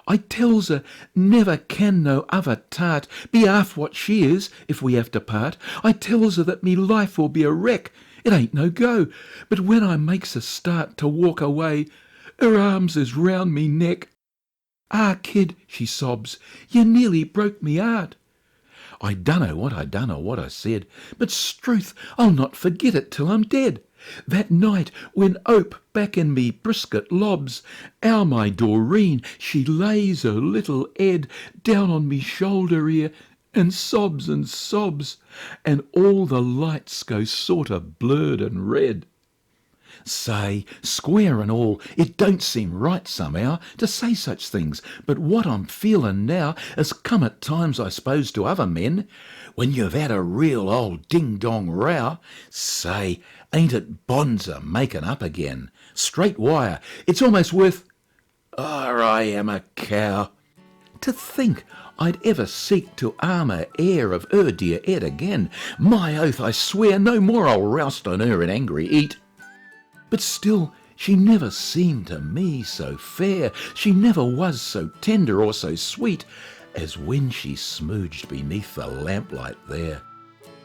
I tells her never can no other tart be half what she is if we have to part. I tells her that me life will be a wreck, it ain't no go. But when I makes a start to walk away, her arms is round me neck. Ah, kid, she sobs, you nearly broke me heart. I dunno what I done or what I said, but struth, I'll not forget it till I'm dead. That night when Ope back in me brisket lobs, how my Doreen, she lays her little head down on me shoulder here and sobs, and all the lights go sort of blurred and red. Say, square and all, it don't seem right somehow to say such things, but what I'm feelin' now has come at times, I suppose, to other men. When you've had a real old ding-dong row, say, ain't it bonzer makin' up again? Straight wire, it's almost worth... I am a cow. To think I'd ever seek to harm her heir of her dear head again. My oath, I swear, no more I'll roust on her in angry heat. But still, she never seemed to me so fair, she never was so tender or so sweet, as when she smooged beneath the lamplight there.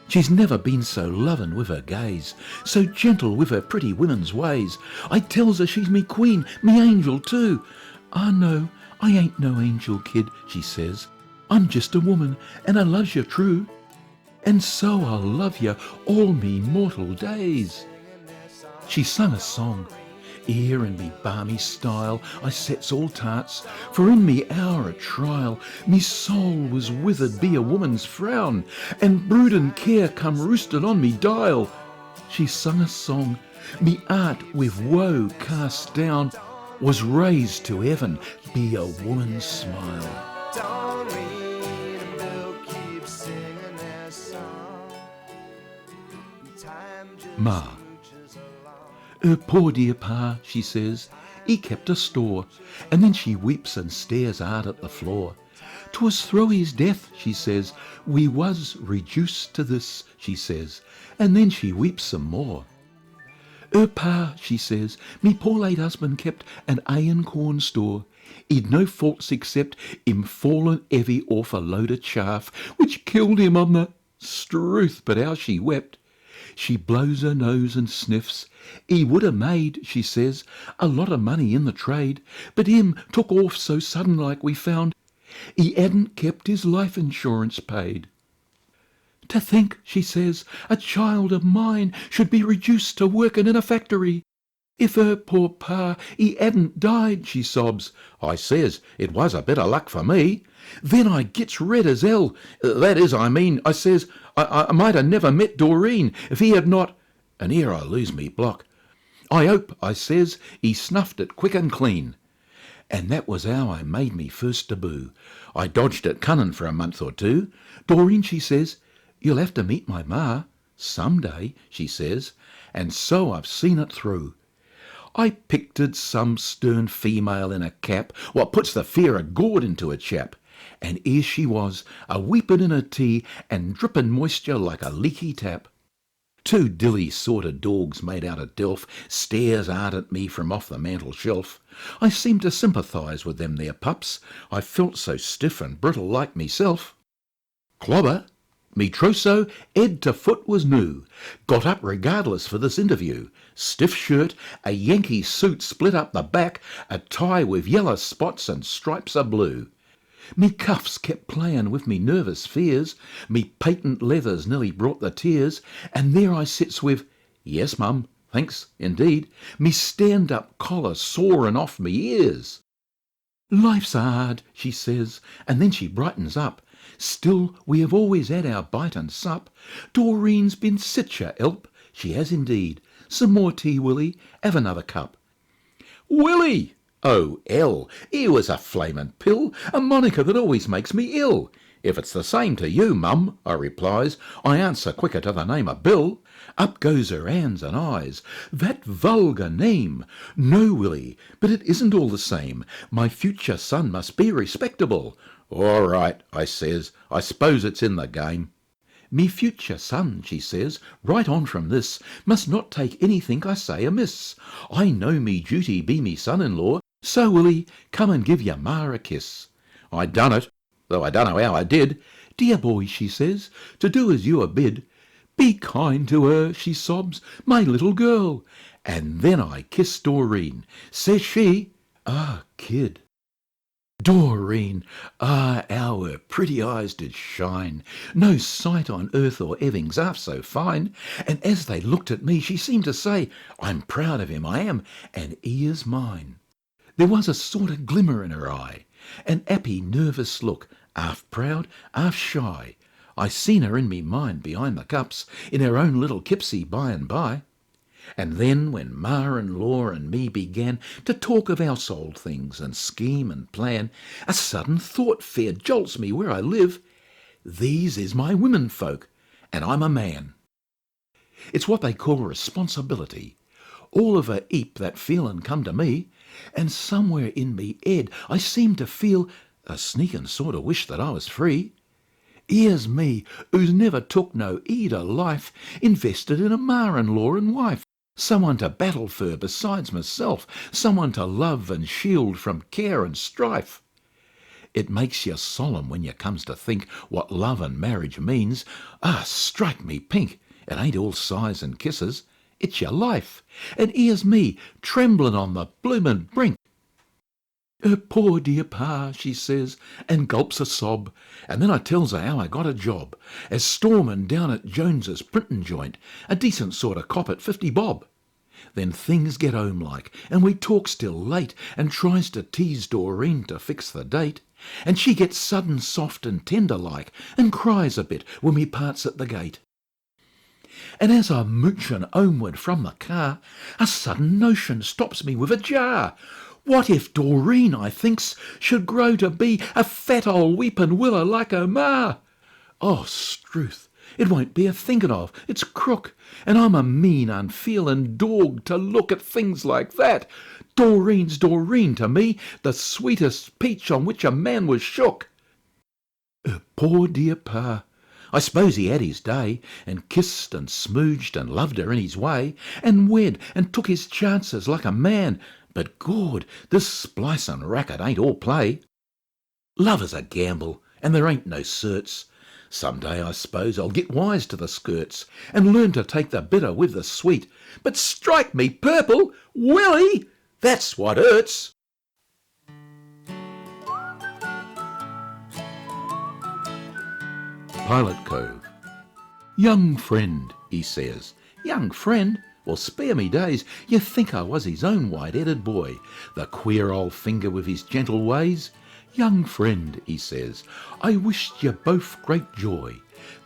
She's never been so lovin' with her gaze, so gentle with her pretty women's ways. I tells her she's me queen, me angel too. Ah no, I ain't no angel, kid, she says. I'm just a woman, and I loves you true. And so I'll love you all me mortal days. She sung a song, ere in me balmy style I sets all tarts, for in me hour of trial me soul was withered be a woman's frown, and broodin' care come roosted on me dial. She sung a song, me art with woe cast down, was raised to heaven be a woman's smile. Doreen and Bloke keep singing their song. Time just Ma. mooches along. Her poor dear pa, she says, he kept a store, and then she weeps and stares hard at the floor. 'Twas through his death, she says, we was reduced to this, she says, and then she weeps some more. Her pa, she says, me poor late husband kept an iron corn store. He'd no faults except him fallen heavy off a load of chaff, which killed him on the struth, but how she wept. She blows her nose and sniffs. He would ha' made, she says, a lot of money in the trade, but him took off so sudden like we found, he hadn't kept his life insurance paid. To think, she says, a child of mine should be reduced to working in a factory. If her poor pa, he hadn't died, she sobs. I says, it was a bit of luck for me. Then I gets red as hell. That is, I mean, I says, I might have never met Doreen if he had not... And here I lose me block. I hope, I says, he snuffed it quick and clean. And that was how I made me first debut. I dodged it cunning for a month or two. Doreen, she says, you'll have to meet my ma, some day, she says, and so I've seen it through. I pictured some stern female in a cap, what puts the fear of God into a chap, and here she was, a-weepin' in her tea, and drippin' moisture like a leaky tap. Two dilly sort of dogs made out of delf stares hard at me from off the mantel shelf. I seemed to sympathise with them there pups, I felt so stiff and brittle like meself. Clobber, me trousseau, head to foot was new, got up regardless for this interview. Stiff shirt, a Yankee suit split up the back, a tie with yellow spots and stripes of blue. Me cuffs kept playin' with me nervous fears, me patent leathers nearly brought the tears, and there I sits with, yes, mum, thanks, indeed, me stand-up collar soarin' off me ears. Life's hard, she says, and then she brightens up. Still, we have always had our bite and sup. Doreen's been sich a help, she has indeed. Some more tea, Willie, have another cup. Willie! Oh, hell, he was a flamin' pill, a moniker that always makes me ill. If it's the same to you, Mum, I replies, I answer quicker to the name of Bill. Up goes her hands and eyes. That vulgar name! No, Willie, but it isn't all the same. My future son must be respectable. All right, I says, I suppose it's in the game. Me future son, she says, right on from this, must not take anything I say amiss. I know me duty be me son-in-law, so Willie, come and give your ma a kiss. I done it, though I don't know how I did. Dear boy, she says, to do as you are bid. Be kind to her, she sobs, my little girl. And then I kissed Doreen. Says she, ah, kid. Doreen, ah, how her pretty eyes did shine. No sight on earth or heavings half so fine. And as they looked at me, she seemed to say, I'm proud of him, I am, and he is mine. There was a sort of glimmer in her eye, an happy, nervous look, half proud, half shy. I seen her in me mind behind the cups, in her own little kipsy by and by. And then when ma-in-law and me began to talk of household things and scheme and plan, a sudden thought fair jolts me where I live. These is my women folk, and I'm a man. It's what they call responsibility. All of a heap that feelin' come to me, and somewhere in me head I seem to feel a sneakin' sort of wish that I was free. Here's me, who's never took no heed o' life, invested in a ma-in-law and wife, someone to battle for besides myself, someone to love and shield from care and strife. It makes you solemn when you comes to think what love and marriage means. Ah, strike me pink, it ain't all sighs and kisses, it's your life. And here's me, tremblin' on the bloomin' brink. Her poor dear pa, she says, and gulps a sob, and then I tells her how I got a job as storeman down at Jones's printin' joint, a decent sort of cop at 50 bob. Then things get home like, and we talks till late, and tries to tease Doreen to fix the date, and she gets sudden soft and tender like, and cries a bit when we parts at the gate. And as I'm moochin' homeward from the car, a sudden notion stops me with a jar. What if Doreen, I thinks, should grow to be a fat old weepin' willow like her ma? Oh, 'struth, it won't be a thinkin' of, it's crook, and I'm a mean, unfeelin' dog to look at things like that. Doreen's Doreen to me, the sweetest peach on which a man was shook. Her poor dear pa. I suppose he had his day, and kissed and smooged and loved her in his way, and wed and took his chances like a man. But Gord, this splicin' racket ain't all play. Love is a gamble, and there ain't no certs. Some day I suppose I'll get wise to the skirts, and learn to take the bitter with the sweet. But strike me purple, Willie, that's what hurts. Pilot Cove. Young friend, he says. Young friend? Well, spare me days, you think I was his own white-headed boy, the queer old finger with his gentle ways? Young friend, he says, I wished you both great joy.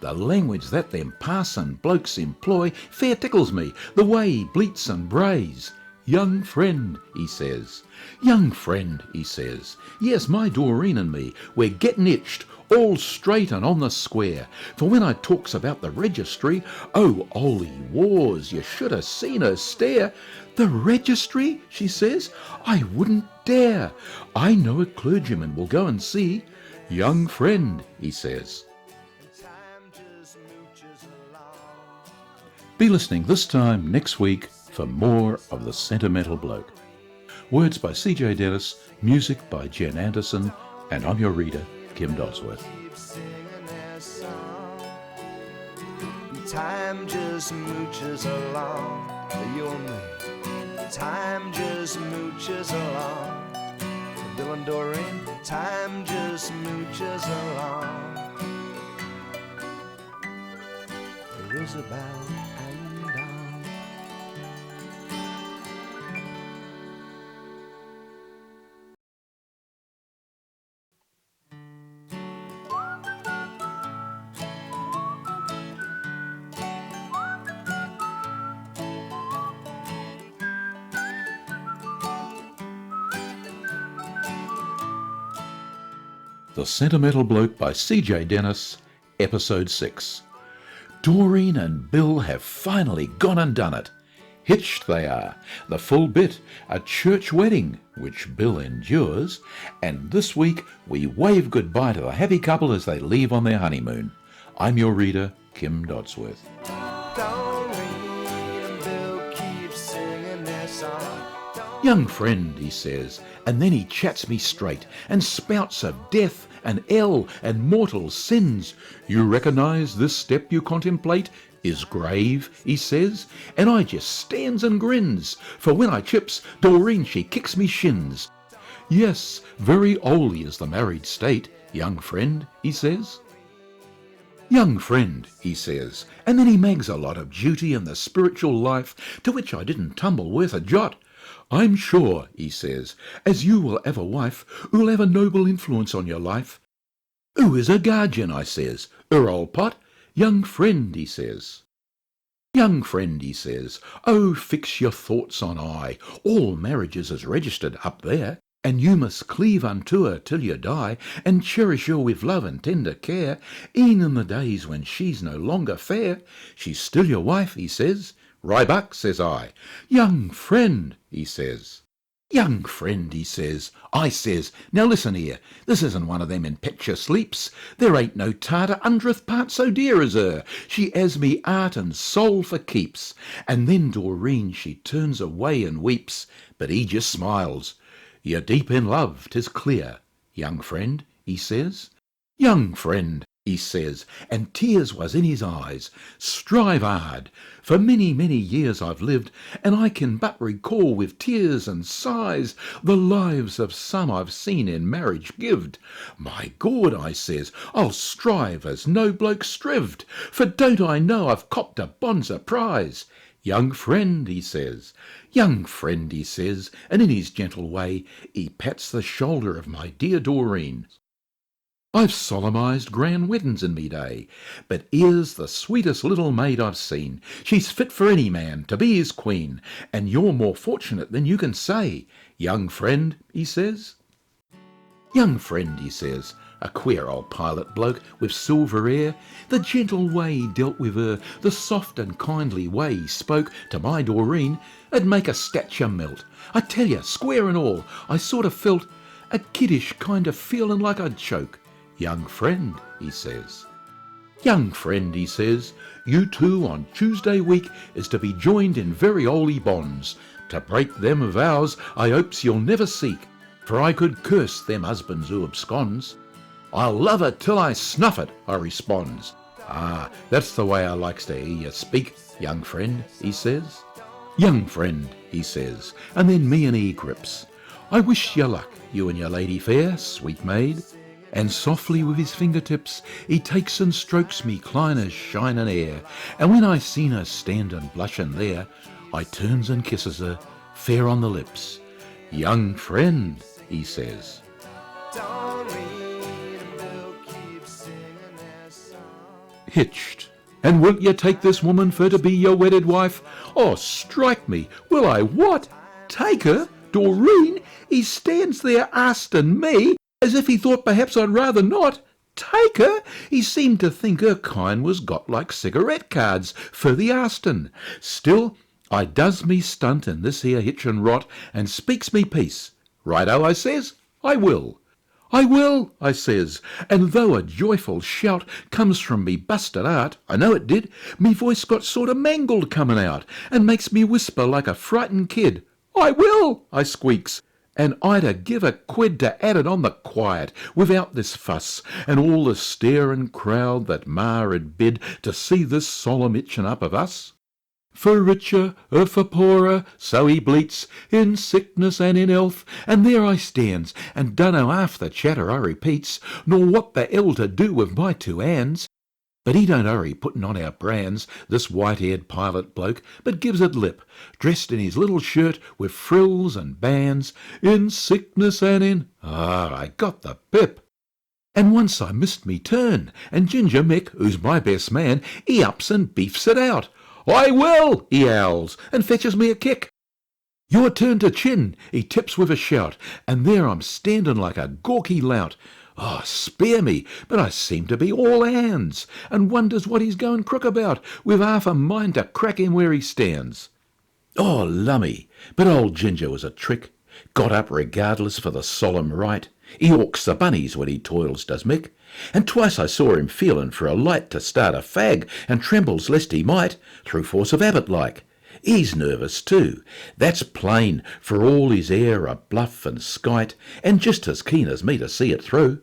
The language that them parson blokes employ fair tickles me, the way he bleats and brays. Young friend, he says. Young friend, he says. Yes, my Doreen and me, we're gettin' itched, all straight and on the square. For when I talks about the registry, oh, holy wars, you should have seen her stare. The registry, she says, I wouldn't dare. I know a clergyman will go and see. Young friend, he says. Be listening this time next week for more of the Sentimental Bloke. Words by C.J. Dennis, music by Jen Anderson, and I'm your reader, Kim Dodsworth. Time just mooches along, you and me. Time just mooches along, Bill and Doreen. Time just mooches along. Isabel and Don. The Sentimental Bloke by C.J. Dennis, Episode 6. Doreen and Bill have finally gone and done it. Hitched they are, the full bit, a church wedding, which Bill endures, and this week we wave goodbye to the happy couple as they leave on their honeymoon. I'm your reader, Kim Dodsworth. Doreen and Bill keep singing their song. Young friend, he says, and then he chats me straight and spouts of death and hell and mortal sins. You recognise this step you contemplate is grave, he says, and I just stands and grins, for when I chips, Doreen she kicks me shins. Yes, very holy is the married state, young friend, he says. Young friend, he says, and then he mags a lot of duty and the spiritual life to which I didn't tumble worth a jot. I'm sure, he says, as you will have a wife who'll have a noble influence on your life. Who is her guardian, I says, her old pot? Young friend, he says. Young friend, he says, oh, fix your thoughts on I. All marriages is registered up there, and you must cleave unto her till you die, and cherish her with love and tender care, e'en in the days when she's no longer fair. She's still your wife, he says. Rybuck, says I. Young friend, he says. Young friend, he says. I says, now listen here, this isn't one of them impetuous leaps. There ain't no tartar 100th part so dear as her. She has me heart and soul for keeps. And then Doreen she turns away and weeps, but he just smiles. You're deep in love, 'tis clear, young friend, he says. Young friend, he says, and tears was in his eyes. Strive hard. For many, many years I've lived, and I can but recall with tears and sighs the lives of some I've seen in marriage gived. My God, I says, I'll strive as no bloke strived, for don't I know I've copped a bonza prize. Young friend, he says. Young friend, he says, and in his gentle way he pats the shoulder of my dear Doreen. I've solemnized grand weddings in me day, but here's the sweetest little maid I've seen. She's fit for any man to be his queen, and you're more fortunate than you can say. Young friend, he says. Young friend, he says, a queer old pilot bloke with silver hair, the gentle way he dealt with her, the soft and kindly way he spoke to my Doreen, 'ud make a statue melt. I tell you, square and all, I sort of felt a kiddish kind of feeling like I'd choke. Young friend, he says. Young friend, he says, you two on Tuesday week is to be joined in very holy bonds. To break them vows I hopes you'll never seek, for I could curse them husbands who absconds. I'll love her till I snuff it, I responds. Ah, that's the way I likes to hear you speak, young friend, he says. Young friend, he says, and then me and he grips. I wish you luck, you and your lady fair, sweet maid. And softly with his fingertips he takes and strokes me Kleiner's shinin' hair, and when I seen her standin' blushin' there, I turns and kisses her fair on the lips. Young friend, he says. Hitched. And wilt ye take this woman for to be your wedded wife? Oh, strike me, will I what? Take her? Doreen? He stands there astin' me, as if he thought perhaps I'd rather not. Take her? He seemed to think her kind was got like cigarette cards for the astin'. Still, I does me stunt in this here hitch and rot, and speaks me piece. Righto, I says, I will. I will, I says, and though a joyful shout comes from me busted heart, I know it did, me voice got sort of mangled comin' out, and makes me whisper like a frightened kid. I will, I squeaks. And I'd a give a quid to add it on the quiet, without this fuss, and all the starin' crowd that Ma had bid to see this solemn itchin' up of us. For richer or for poorer, so he bleats, in sickness and in health, and there I stands, and dunno half the chatter I repeats, nor what the hell to do with my two hands. But he don't hurry putting on our brands, this white-haired pilot bloke, but gives it lip, dressed in his little shirt with frills and bands, in sickness and in... Ah, I got the pip. And once I missed me turn, and Ginger Mick, who's my best man, he ups and beefs it out. I will, he howls, and fetches me a kick. Your turn to chin, he tips with a shout, and there I'm standing like a gawky lout. Oh, spare me, but I seem to be all hands, and wonders what he's going crook about, with half a mind to crack him where he stands. Oh, lummy, but old Ginger was a trick, got up regardless for the solemn rite. He hawks the bunnies when he toils, does Mick, and twice I saw him feelin' for a light to start a fag, and trembles lest he might, through force of habit like. He's nervous too, that's plain, for all his air of bluff and skite, and just as keen as me to see it through.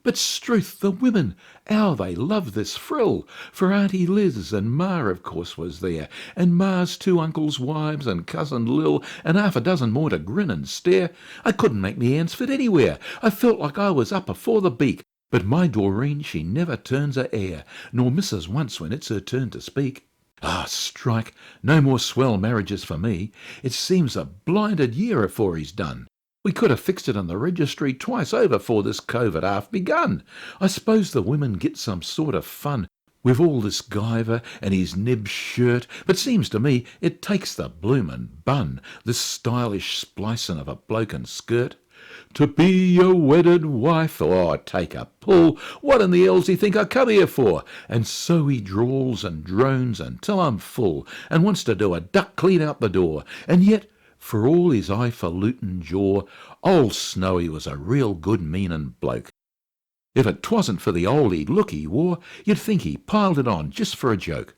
But struth, the women, how they love this frill, for Auntie Liz and Ma, of course, was there, and Ma's two uncles' wives and cousin Lil, and half a dozen more to grin and stare. I couldn't make me hands fit anywhere. I felt like I was up afore the beak. But my Doreen, she never turns a hair, nor misses once when it's her turn to speak. Ah, strike, no more swell marriages for me. It seems a blinded year afore he's done. We could have fixed it on the registry twice over 'fore this COVID half begun. I suppose the women get some sort of fun with all this Guyver and his nib shirt, but seems to me it takes the bloomin' bun, this stylish splicin' of a bloke and skirt. To be your wedded wife, oh, take a pull, what in the hell's he think I come here for? And so he drawls and drones until I'm full, and wants to do a duck clean out the door, and yet, for all his highfalutin jaw, old Snowy was a real good meanin' bloke. If it twasn't for the oldie look he wore, you'd think he piled it on just for a joke.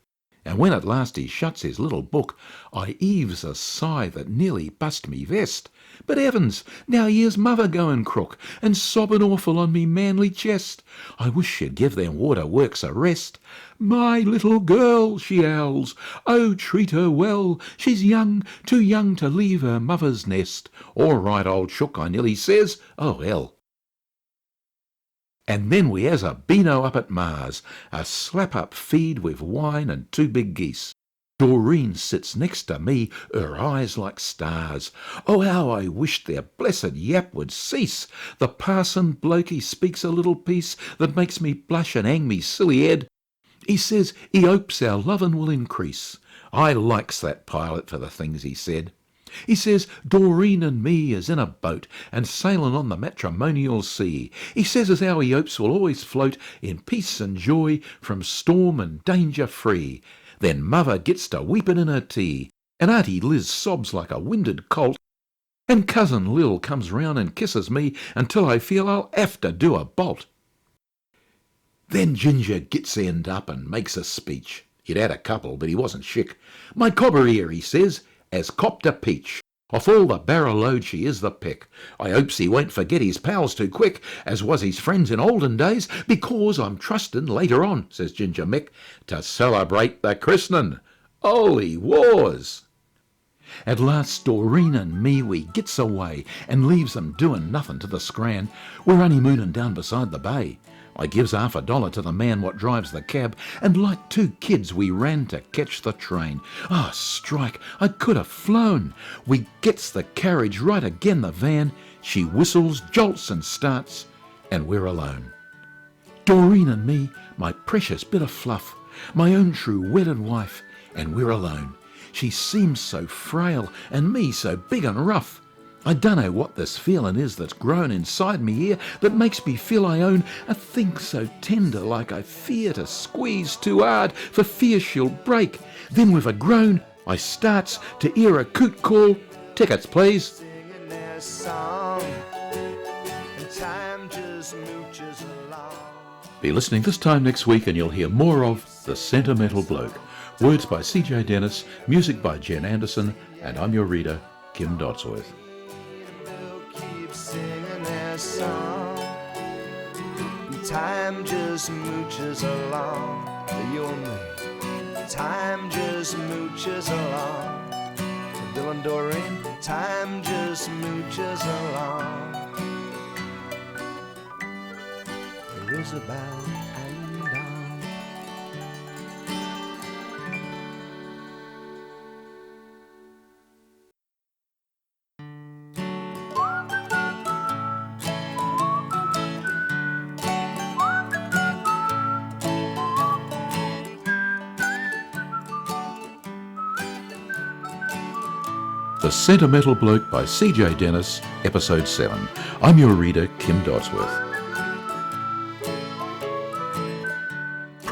And when at last he shuts his little book, I heaves a sigh that nearly bust me vest. But heavens, now here's mother going crook, and sobbing awful on me manly chest. I wish she'd give them waterworks a rest. My little girl, she howls, oh, treat her well. She's young, too young to leave her mother's nest. All right, old chook, I nearly says, oh, hell. And then we has a beano up at Ma's, a slap-up feed with wine and two big geese. Doreen sits next to me, her eyes like stars. Oh, how I wished their blessed yap would cease. The parson bloke, he speaks a little piece that makes me blush and hang me silly head. He says he hopes our lovin' will increase. I likes that pilot for the things he said. He says Doreen and me is in a boat and sailin' on the matrimonial sea. He says as how he hopes we'll always float in peace and joy from storm and danger free. Then mother gets to weepin' in her tea, and Auntie Liz sobs like a winded colt, and cousin Lil comes round and kisses me until I feel I'll have to do a bolt. Then Ginger gets end up and makes a speech. He'd had a couple, but he wasn't chic. My cobber here, he says, has copped a peach. Off all the barrel load she is the pick. I hopes he won't forget his pals too quick, as was his friends in olden days, because I'm trustin' later on, says Ginger Mick, to celebrate the christening. Holy wars! At last Doreen and me, we gets away and leaves them doing nothing to the scran. We're honeymoonin' down beside the bay. I gives $50 to the man what drives the cab, and like two kids we ran to catch the train. Ah, strike, I could have flown. We gets the carriage right again the van. She whistles, jolts and starts, and we're alone. Doreen and me, my precious bit of fluff, my own true wedded wife, and we're alone. She seems so frail, and me so big and rough. I dunno what this feelin' is that's grown inside me here that makes me feel I own a thing so tender like I fear to squeeze too hard for fear she'll break. Then with a groan I starts to hear a coot call, "Tickets, please." Singing their song, and time just mooches along. Be listening this time next week and you'll hear more of The Sentimental Bloke. Words by CJ Dennis, music by Jen Anderson, and I'm your reader, Kim Dodsworth. Singing their song, and time just mooches along. You and me, time just mooches along. Bill and Doreen, time just mooches along. Isabel and Don. The Sentimental Bloke by CJ Dennis, Episode 7. I'm your reader, Kim Dodsworth.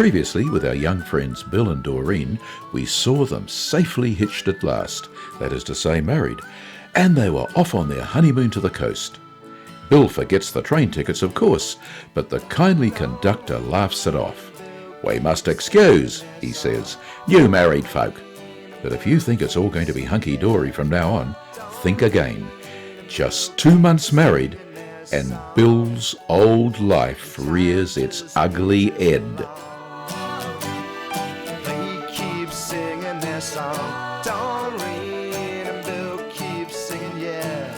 Previously, with our young friends Bill and Doreen, we saw them safely hitched at last, that is to say married, and they were off on their honeymoon to the coast. Bill forgets the train tickets, of course, but the kindly conductor laughs it off. "We must excuse," he says, "new married folk. But if you think it's all going to be hunky-dory from now on, think again. Just 2 months married, and Bill's old life rears its ugly head." They keep singing their song. Doreen and Bill keep singing, yeah.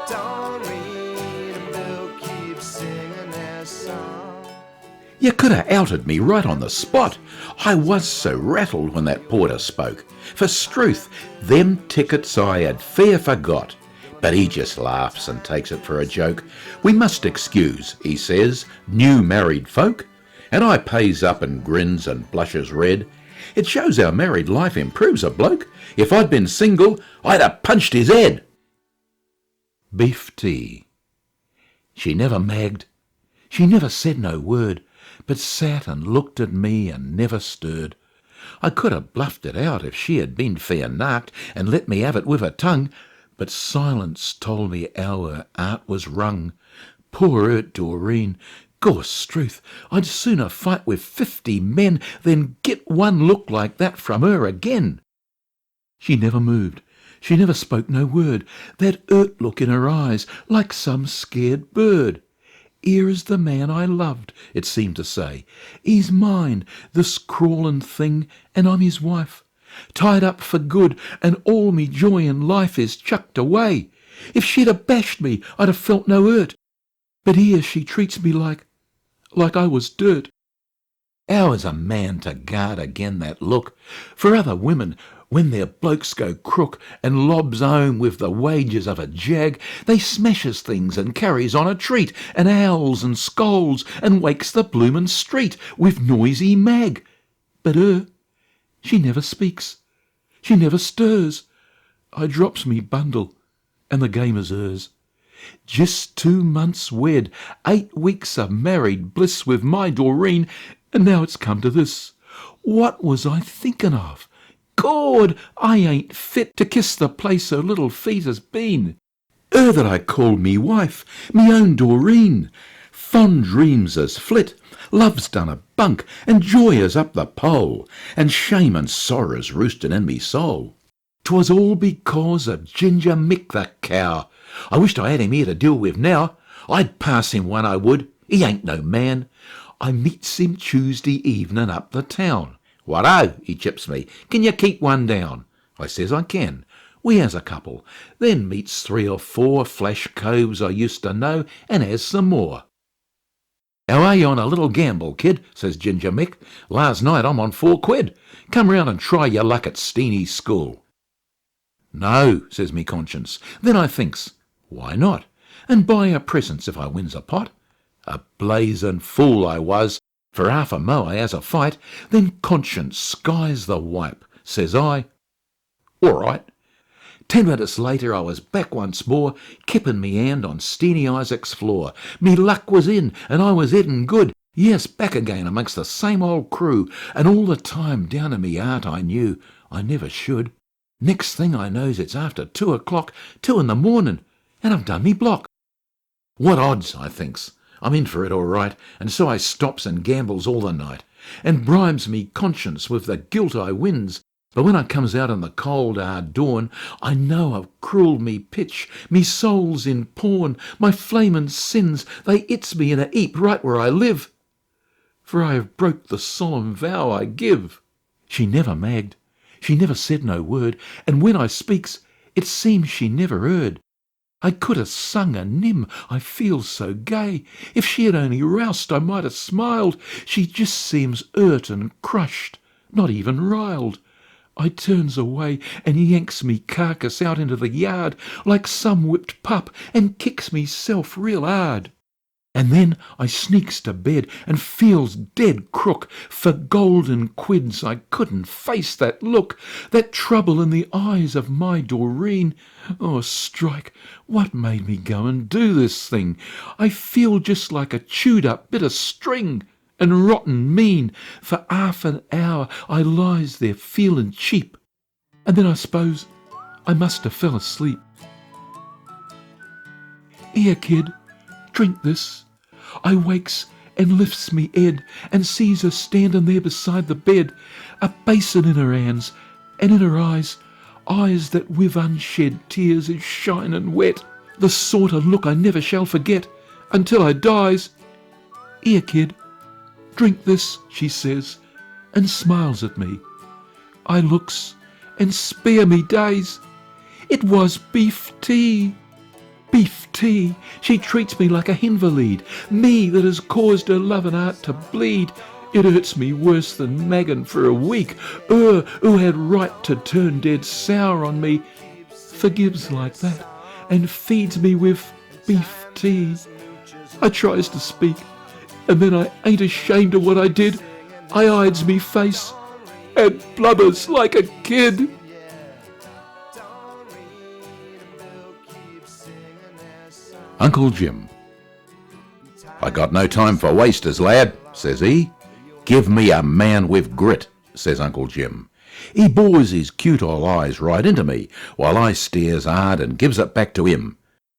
Doreen and Bill keep singing their song. You could have outed me right on the spot. I was so rattled when that porter spoke. For struth, them tickets I had fair forgot. But he just laughs and takes it for a joke. "We must excuse," he says, "new married folk." And I pays up and grins and blushes red. It shows our married life improves a bloke. If I'd been single, I'd have punched his head. Beef tea. She never magged. She never said no word, but sat and looked at me and never stirred. I could have bluffed it out if she had been fair narked and let me have it with her tongue, but silence told me how her heart was wrung. Poor hurt Doreen. Gorstruth, I'd sooner fight with 50 men than get one look like that from her again. She never moved. She never spoke no word. That hurt look in her eyes, like some scared bird. "Here is the man I loved," it seemed to say. "He's mine, this crawling thing, and I'm his wife. Tied up for good, and all me joy in life is chucked away. If she'd have bashed me, I'd have felt no hurt. But here she treats me like I was dirt." How is a man to guard again that look? For other women, when their blokes go crook and lobs home with the wages of a jag, they smashes things and carries on a treat and howls and scolds and wakes the bloomin' street with noisy mag. But her, she never speaks. She never stirs. I drops me bundle, and the game is hers. Just 2 months wed, 8 weeks of married bliss with my Doreen, and now it's come to this. What was I thinking of? Gord, I ain't fit to kiss the place her little feet has been. Her that I called me wife, me own Doreen. Fond dreams as flit, love's done a bunk, and joy is up the pole, and shame and sorrow's roosting in me soul. 'Twas all because of Ginger Mick the cow. I wished I had him here to deal with now. I'd pass him one, I would. He ain't no man. I meets him Tuesday evening up the town. "What-o," he chips me, "can you keep one down?" I says I can. We has a couple, then meets 3 or 4 flash coves I used to know, and has some more. "How are you on a little gamble, kid?" says Ginger Mick. "Last night I'm on 4 quid. Come round and try your luck at Steeny's school." "No," says me conscience. Then I thinks, why not? And buy her presents if I wins a pot. A blazin' fool I was. For half a mo I has a fight. Then conscience skies the wipe. Says I, "All right." 10 minutes later I was back once more, kippin' me hand on Steeny Isaac's floor. Me luck was in, and I was headin' good. Yes, back again amongst the same old crew, and all the time down in me heart I knew I never should. Next thing I knows it's after 2 o'clock, 2 in the morning, and I've done me block. What odds, I thinks. I'm in for it all right, and so I stops and gambles all the night, and bribes me conscience with the guilt I wins. But when I comes out in the cold hard dawn, I know I've cruelled me pitch, me soul's in pawn, my flamin' sins, they 'its me in a heap right where I live. For I have broke the solemn vow I give. She never magged, she never said no word, and when I speaks, it seems she never heard. I could have sung a nym, I feel so gay. If she had only roused, I might have smiled. She just seems hurt and crushed, not even riled. I turns away and yanks me carcass out into the yard like some whipped pup and kicks meself real hard. And then I sneaks to bed and feels dead crook. For golden quids I couldn't face that look, that trouble in the eyes of my Doreen. Oh, strike, what made me go and do this thing? I feel just like a chewed up bit of string, and rotten mean. For 'arf an hour I lies there feelin' cheap, and then I s'pose I must have fell asleep. "Here, kid, drink this." I wakes and lifts me 'ead and sees her standin' there beside the bed, a basin in her hands, and in her eyes that with unshed tears is shinin' wet, the sort of look I never shall forget until I dies. "Here, kid, drink this," she says, and smiles at me. I looks, and spare me days, it was beef tea. Beef tea! She treats me like a hinvalid, me that has caused her lovin' heart to bleed. It hurts me worse than maggin' for a week. Who had right to turn dead sour on me, forgives like that, and feeds me with beef tea. I tries to speak, and then I ain't ashamed of what I did. I hides me face and blubbers like a kid. Uncle Jim. "I got no time for wasters, lad," says he. "Give me a man with grit," says Uncle Jim. He bores his cute old eyes right into me, while I stares hard and gives it back to him.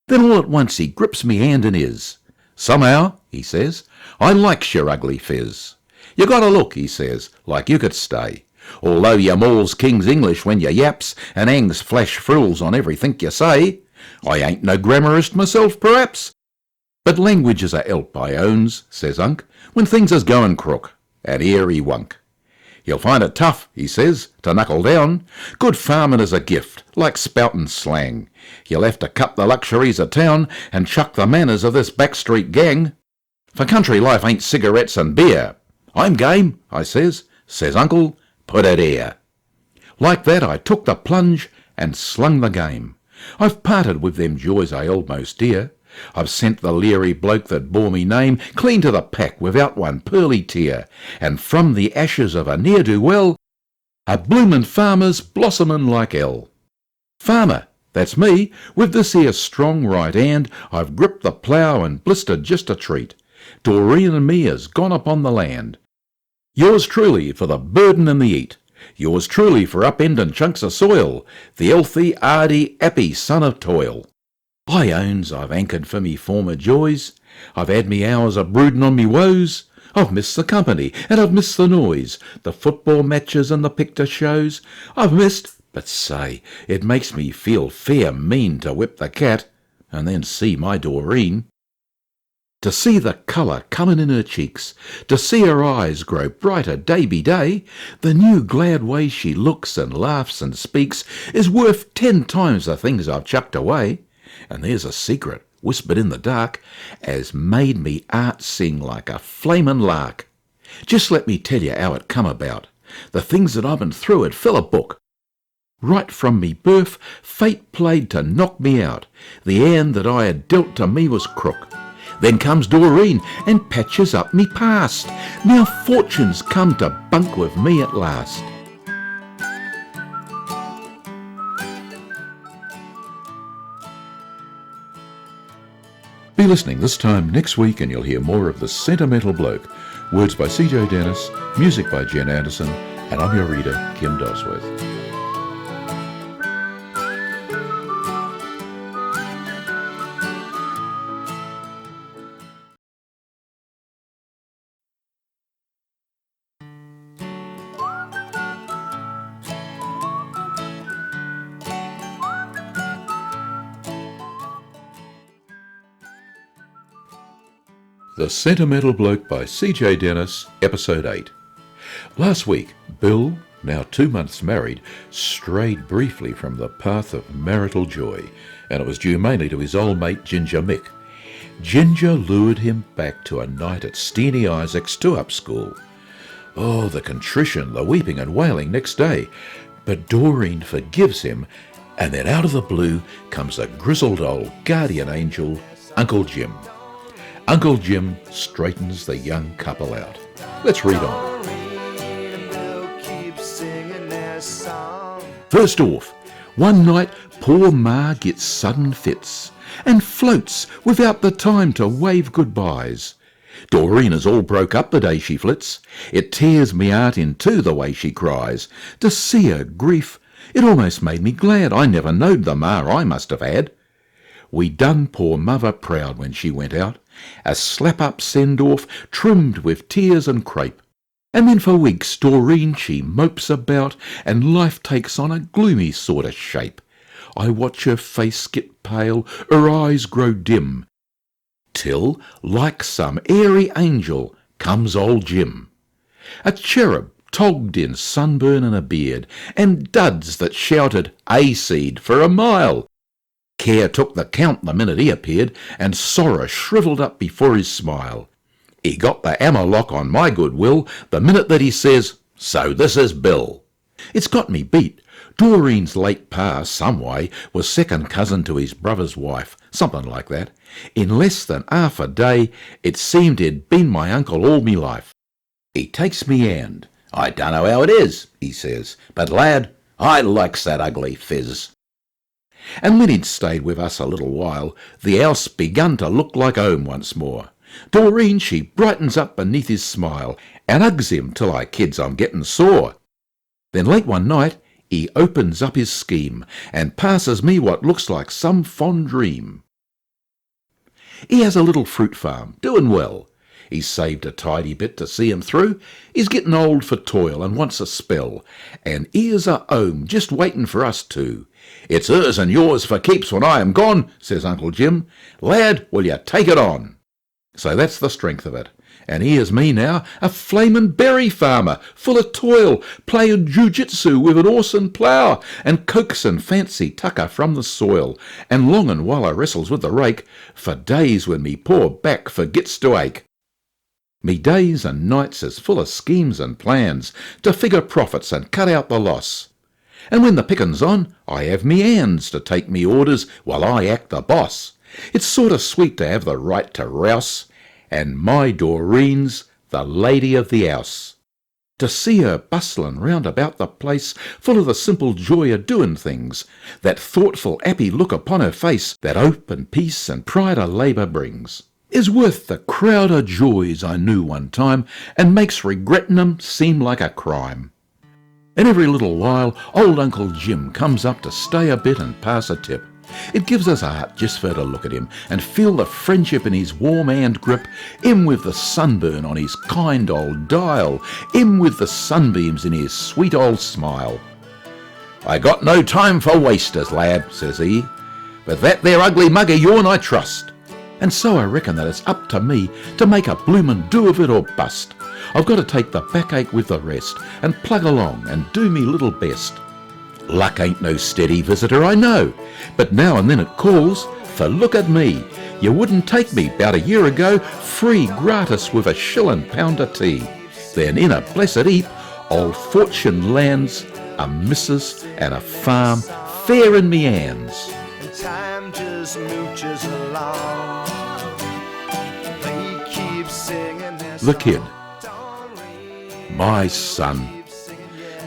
Then all at once he grips me hand in his. "Somehow," he says, "I likes your ugly phiz. You got a look," he says, "like you could stay, although you mauls King's English when you yaps and hangs flash frills on everything you say. I ain't no grammarist myself, perhaps, but language is a help, I owns," says Unc, "when things is goin' crook," and here he wunk. "You'll find it tough," he says, "to knuckle down. Good farmin' is a gift, like spoutin' slang. You'll have to cut the luxuries of town and chuck the manners of this backstreet gang. For country life ain't cigarettes and beer." "I'm game," I says Uncle, "put it here." Like that I took the plunge and slung the game. I've parted with them joys I held most dear. I've sent the leery bloke that bore me name clean to the pack without one pearly tear, and from the ashes of a ne'er-do-well, a bloomin' farmer's blossomin' like hell. Farmer, that's me, with this here strong right hand I've gripped the plough and blistered just a treat. Doreen and me has gone upon the land. Yours truly for the burden and the eat. Yours truly for upendin' chunks of soil, the healthy, hardy, happy son of toil. I owns I've anchored for me former joys. I've had me hours of broodin' on me woes. I've missed the company and I've missed the noise, the football matches and the picture shows. I've missed, but say, it makes me feel fair mean to whip the cat and then see my Doreen. To see the colour comin' in her cheeks, to see her eyes grow brighter day by day, the new glad way she looks and laughs and speaks is worth 10 times the things I've chucked away. And there's a secret, whispered in the dark, as made me heart sing like a flamin' lark. Just let me tell you how it come about. The things that I've been through 'ud fill a book. Right from me birth, fate played to knock me out. The hand that I had dealt to me was crook. Then comes Doreen and patches up me past. Now fortune's come to bunk with me at last. Be listening this time next week and you'll hear more of The Sentimental Bloke. Words by CJ Dennis, music by Jen Anderson, and I'm your reader, Kim Dosworth. The Sentimental Bloke by CJ Dennis, Episode 8. Last week, Bill, now 2 months married, strayed briefly from the path of marital joy, and it was due mainly to his old mate Ginger Mick. Ginger lured him back to a night at Steenie Isaac's two-up school. Oh, the contrition, the weeping and wailing next day. But Doreen forgives him, and then out of the blue comes a grizzled old guardian angel, Uncle Jim. Uncle Jim straightens the young couple out. Let's read on. First off, one night poor Ma gets sudden fits and floats without the time to wave goodbyes. Doreen is all broke up the day she flits. It tears me heart in two the way she cries. To see her grief, it almost made me glad. I never knowed the ma I must have had. We done poor mother proud when she went out. A slap-up send-off, trimmed with tears and crape. And then for weeks Doreen she mopes about, and life takes on a gloomy sort of shape. I watch her face get pale, her eyes grow dim, till, like some airy angel, comes old Jim. A cherub togged in sunburn and a beard, and duds that shouted "A-seed" for a mile. Care took the count the minute he appeared, and sorrow shrivelled up before his smile. He got the hammerlock on my goodwill the minute that he says, "So this is Bill." It's got me beat. Doreen's late pa, some way, was second cousin to his brother's wife, something like that. In less than half a day, it seemed he'd been my uncle all me life. He takes me hand. "I dunno how it is," he says, "but lad, I likes that ugly fizz." And when he'd stayed with us a little while, the house begun to look like home once more. Doreen, she brightens up beneath his smile, and hugs him till I kids I'm getting sore. Then late one night, he opens up his scheme, and passes me what looks like some fond dream. He has a little fruit farm, doing well. He's saved a tidy bit to see him through. He's getting old for toil and wants a spell, and here's a home just waiting for us two. "It's hers and yours for keeps when I am gone," says Uncle Jim. "Lad, will you take it on?" So that's the strength of it. And here's me now, a flamin' berry farmer, full of toil, playin' jiu-jitsu with an horse and plough, and coaxin' fancy tucker from the soil, and longin' while I wrestles with the rake, for days when me poor back forgets to ache. Me days and nights is full of schemes and plans, to figure profits and cut out the loss. And when the pickin's on, I have me hands to take me orders while I act the boss. It's sort of sweet to have the right to rouse, and my Doreen's the lady of the house. To see her bustlin' round about the place, full of the simple joy of doin' things, that thoughtful, happy look upon her face, that hope and peace and pride of labour brings, is worth the crowd of joys I knew one time, and makes regrettin' 'em seem like a crime. And every little while old Uncle Jim comes up to stay a bit and pass a tip. It gives us heart just for to look at him and feel the friendship in his warm hand grip, him with the sunburn on his kind old dial, him with the sunbeams in his sweet old smile. "I got no time for wasters, lad," says he, "but that there ugly mug of yourn I trust. And so I reckon that it's up to me to make a bloomin' do of it or bust. I've got to take the backache with the rest, and plug along and do me little best. Luck ain't no steady visitor, I know, but now and then it calls, for look at me. You wouldn't take me 'bout a year ago, free gratis with a shillin' pound of tea. Then in a blessed heap, old fortune lands, a missus and a farm fair in me hands." And time just mooches along. They keep singing their The kid. My son.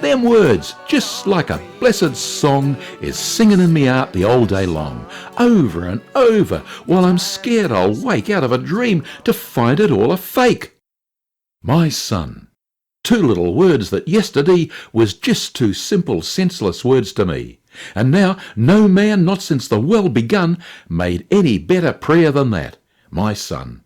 Them words, just like a blessed song, is singing in me heart the whole day long, over and over, while I'm scared I'll wake out of a dream to find it all a fake. My son. Two little words that yesterday was just two simple, senseless words to me, and now no man, not since the world begun, made any better prayer than that. My son.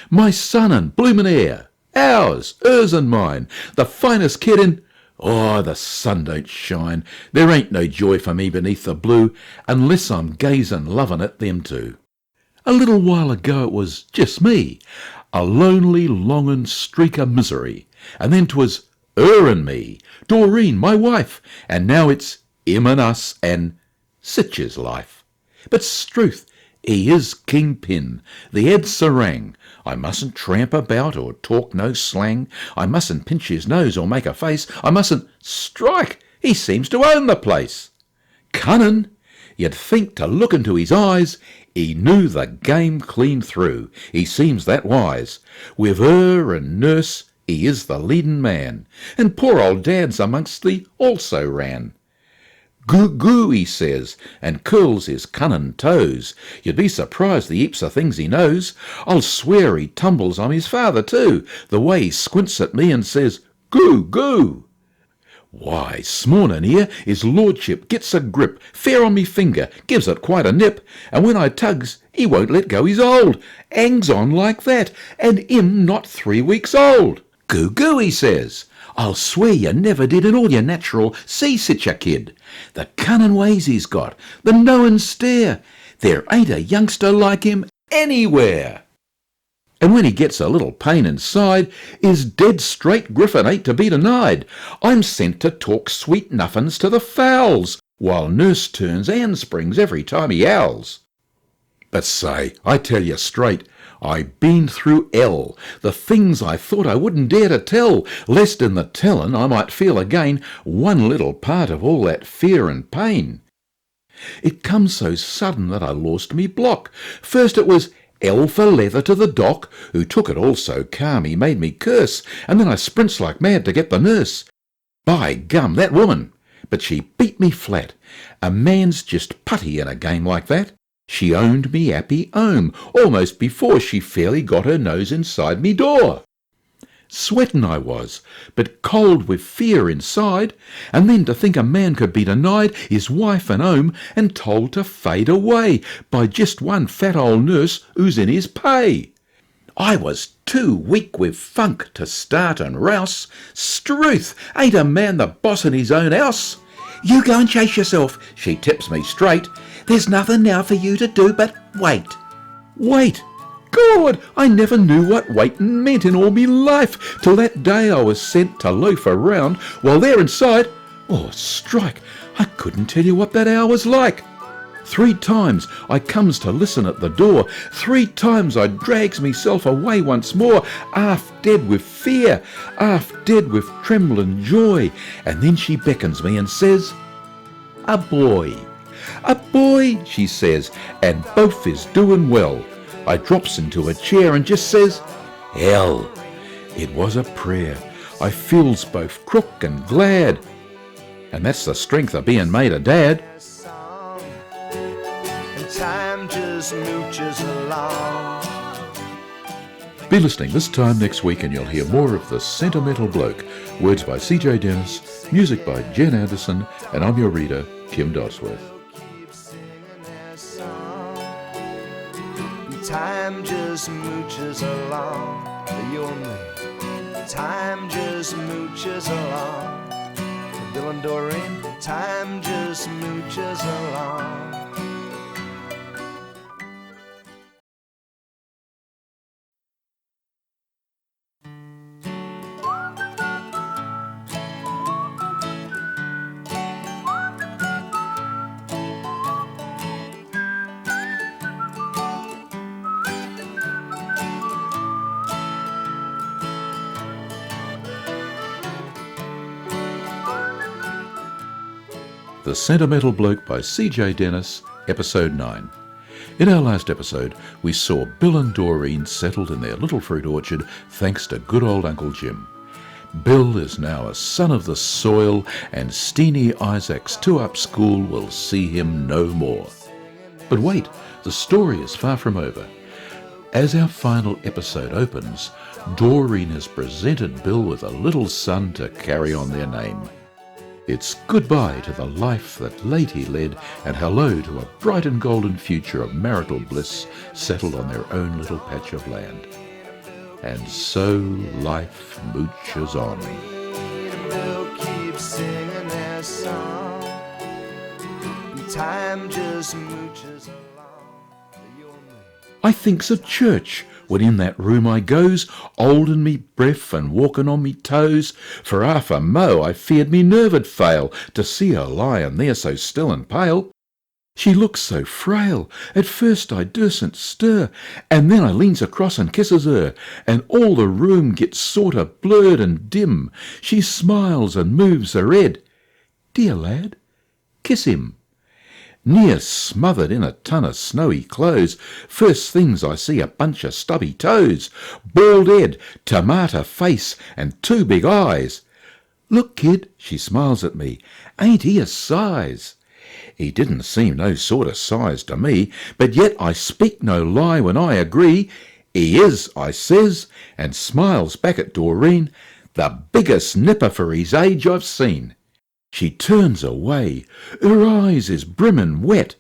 My son and bloomin' heir, ours, hers and mine, the finest kid in... Oh, the sun don't shine. There ain't no joy for me beneath the blue, unless I'm gazin' lovin' at them two. A little while ago it was just me, a lonely, longin' streak of misery, and then 'twas her and me, Doreen, my wife, and now it's him and us, and sitch's life. But 'struth, he is kingpin, the head serang. I mustn't tramp about or talk no slang. I mustn't pinch his nose or make a face. I mustn't strike. He seems to own the place. Cunnin', you'd think to look into his eyes, he knew the game clean through. He seems that wise. With her and nurse, he is the leadin' man, and poor old dad's amongst the also ran. Goo goo, he says, and curls his cunnin' toes. You'd be surprised the heaps of things he knows. I'll swear he tumbles I'm his father too, the way he squints at me and says, Goo goo. Why, s'mornin' here, his lordship gets a grip, fair on me finger, gives it quite a nip, and when I tugs, he won't let go his hold, hangs on like that, and him not 3 weeks old. Goo goo, he says, I'll swear you never did in all your natural see sich a kid. The cunnin' ways he's got, the knowin' stare, there ain't a youngster like him anywhere. And when he gets a little pain inside, is dead straight Griffin ain't to be denied. I'm sent to talk sweet nuffins to the fowls, while nurse turns handsprings every time he howls. But say, I tell you straight, I been through hell, the things I thought I wouldn't dare to tell, lest in the tellin' I might feel again one little part of all that fear and pain. It come so sudden that I lost me block. First it was L for leather to the doc, who took it all so calm he made me curse, and then I sprints like mad to get the nurse. By gum, that woman! But she beat me flat. A man's just putty in a game like that. She owned me happy home, almost before she fairly got her nose inside me door. Sweatin' I was, but cold with fear inside, and then to think a man could be denied his wife and home and told to fade away by just one fat old nurse who's in his pay. I was too weak with funk to start and rouse. Struth, ain't a man the boss in his own house? You go and chase yourself, she tips me straight. There's nothing now for you to do but wait. Wait? God, I never knew what waitin' meant in all me life, till that day I was sent to loaf around, while there inside, oh, strike, I couldn't tell you what that hour was like. 3 times I comes to listen at the door, 3 times I drags myself away once more, half dead with fear, half dead with tremblin' joy, and then she beckons me and says, A boy, she says, and both is doin' well. I drops into a chair and just says, Hell. It was a prayer. I feels both crook and glad. And that's the strength of being made a dad. And time just mooches along. Be listening this time next week and you'll hear more of The Sentimental Bloke. Words by CJ Dennis, music by Jen Anderson, and I'm your reader, Kim Dosworth. Time just mooches along, you and me. Time just mooches along. Bill and Doreen, time just mooches along. The Sentimental Bloke by CJ Dennis, Episode 9. In our last episode, we saw Bill and Doreen settled in their little fruit orchard thanks to good old Uncle Jim. Bill is now a son of the soil, and Steenie Isaac's 2-up school will see him no more. But wait, the story is far from over. As our final episode opens, Doreen has presented Bill with a little son to carry on their name. It's goodbye to the life that late he led, and hello to a bright and golden future of marital bliss settled on their own little patch of land. And so life mooches on. Bill keeps singing their song. Time just mooches along. You and me. I thinks of church when in that room I goes, holdin' me breath and walkin' on me toes. For half a mo' I feared me nerve'd fail to see her lyin' there so still and pale. She looks so frail, at first I dursn't stir, and then I leans across and kisses her, and all the room gets sorter blurred and dim. She smiles and moves her head. Dear lad, kiss him. Near smothered in a ton of snowy clothes, first things I see a bunch of stubby toes, bald head, tomato face, and 2 big eyes. Look, kid, she smiles at me, ain't he a size? He didn't seem no sort of size to me, but yet I speak no lie when I agree. He is, I says, and smiles back at Doreen, the biggest nipper for his age I've seen. She turns away, her eyes is brimmin' wet.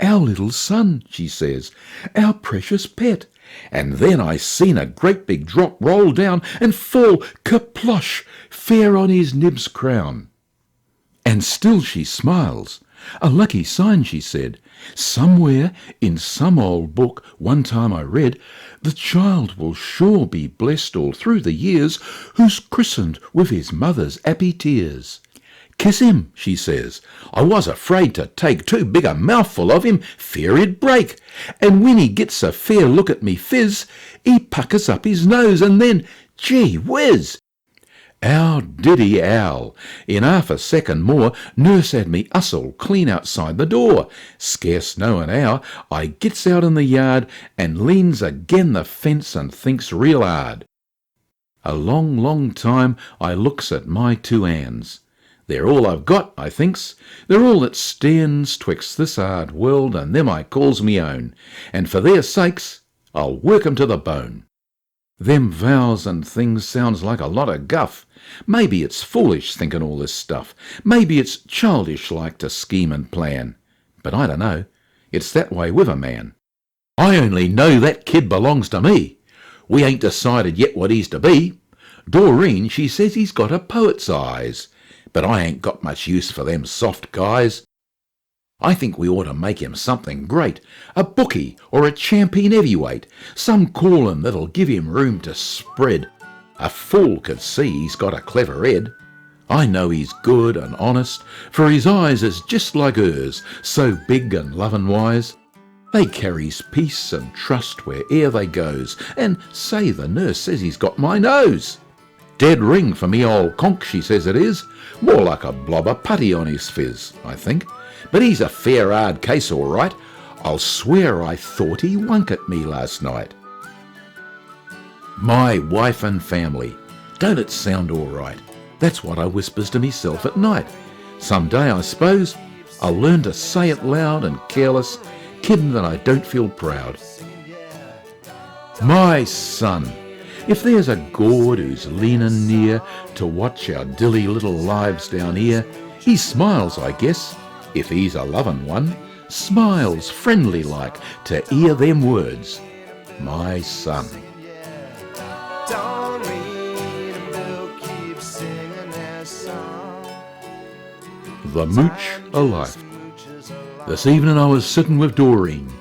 Our little son, she says, our precious pet. And then I seen a great big drop roll down and fall kerplosh fair on his nib's crown. And still she smiles. A lucky sign, she said. Somewhere in some old book one time I read, the child will sure be blessed all through the years who's christened with his mother's happy tears. Kiss him, she says. I was afraid to take too big a mouthful of him, fear he'd break. And when he gets a fair look at me phiz, he puckers up his nose and then, gee whiz! Ow did he owl. In half a second more, nurse had me hustle clean outside the door. Scarce knowin' how, I gets out in the yard and leans again the fence and thinks real hard. A long, long time I looks at my two hands. They're all I've got, I thinks. They're all that stands twixt this hard world and them I calls me own, and for their sakes I'll work 'em to the bone. Them vows and things sounds like a lot of guff. Maybe it's foolish thinking all this stuff. Maybe it's childish like to scheme and plan. But I don't know. It's that way with a man. I only know that kid belongs to me. We ain't decided yet what he's to be. Doreen, she says he's got a poet's eyes. But I ain't got much use for them soft guys. I think we ought to make him something great, a bookie or a champion heavyweight, some callin' that'll give him room to spread. A fool could see he's got a clever head. I know he's good and honest, for his eyes is just like hers, so big and lovin' wise. They carries peace and trust where'er they goes, and say the nurse says he's got my nose. Dead ring for me old conk, she says it is. More like a blob of putty on his fizz, I think. But he's a fair hard case all right. I'll swear I thought he wunk at me last night. My wife and family. Don't it sound all right? That's what I whispers to myself at night. Some day, I suppose, I'll learn to say it loud and careless, kiddin' that I don't feel proud. My son. If there's a God who's leanin' near to watch our dilly little lives down here, he smiles, I guess, if he's a lovin' one, smiles friendly like to hear them words, my son. The Mooch Alive. This evening I was sittin' with Doreen,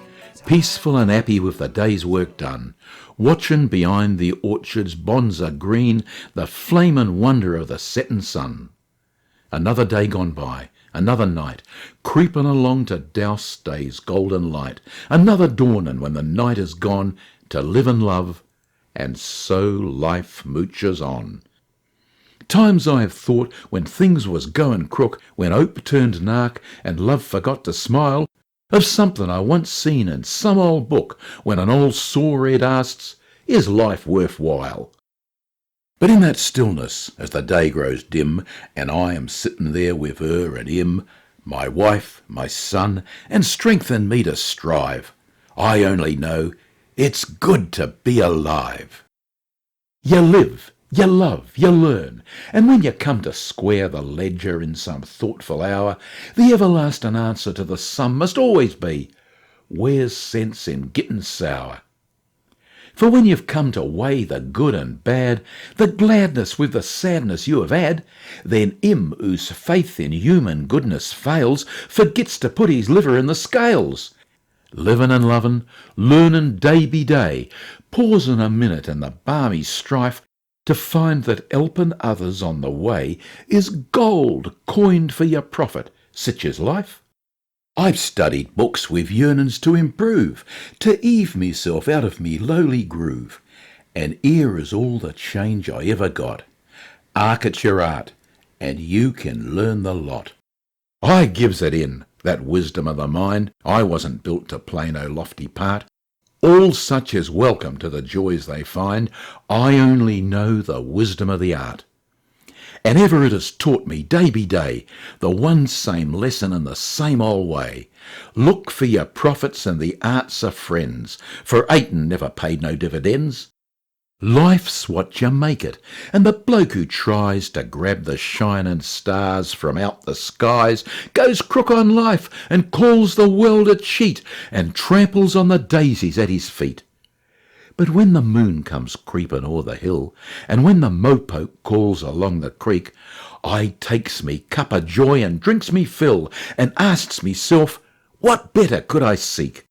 peaceful and happy with the day's work done, watchin' behind the orchard's bonza green the flamin' wonder of the settin' sun. Another day gone by, another night, creepin' along to douse day's golden light, another dawnin' when the night is gone to live and love, and so life mooches on. Times I have thought when things was goin' crook, when hope turned nark and love forgot to smile, of something I once seen in some old book when an old sore-head asks, is life worthwhile? But in that stillness, as the day grows dim, and I am sittin' there with her and him, my wife, my son, and strengthen me to strive, I only know it's good to be alive. You live, you love, you learn, and when you come to square the ledger in some thoughtful hour, the everlasting answer to the sum must always be, where's sense in gettin' sour? For when you've come to weigh the good and bad, the gladness with the sadness you have had, then him whose faith in human goodness fails forgets to put his liver in the scales. Livin' and lovin', learnin' day be day, pausin' a minute in the balmy strife to find that helpin' others on the way is gold coined for your profit, sich is life. I've studied books with yearnin's to improve, to eave meself out of me lowly groove, and here is all the change I ever got. Ark at your art, and you can learn the lot. I gives it in, that wisdom of the mind. I wasn't built to play no lofty part. All such is welcome to the joys they find. I only know the wisdom of the art. And ever it has taught me day by day the one same lesson in the same old way. Look for your profits and the arts are friends, for Aiton never paid no dividends. Life's what you make it, and the bloke who tries to grab the shining stars from out the skies goes crook on life and calls the world a cheat and tramples on the daisies at his feet. But when the moon comes creeping o'er the hill, and when the mopoke calls along the creek, I takes me cup of joy and drinks me fill, and asks meself, what better could I seek?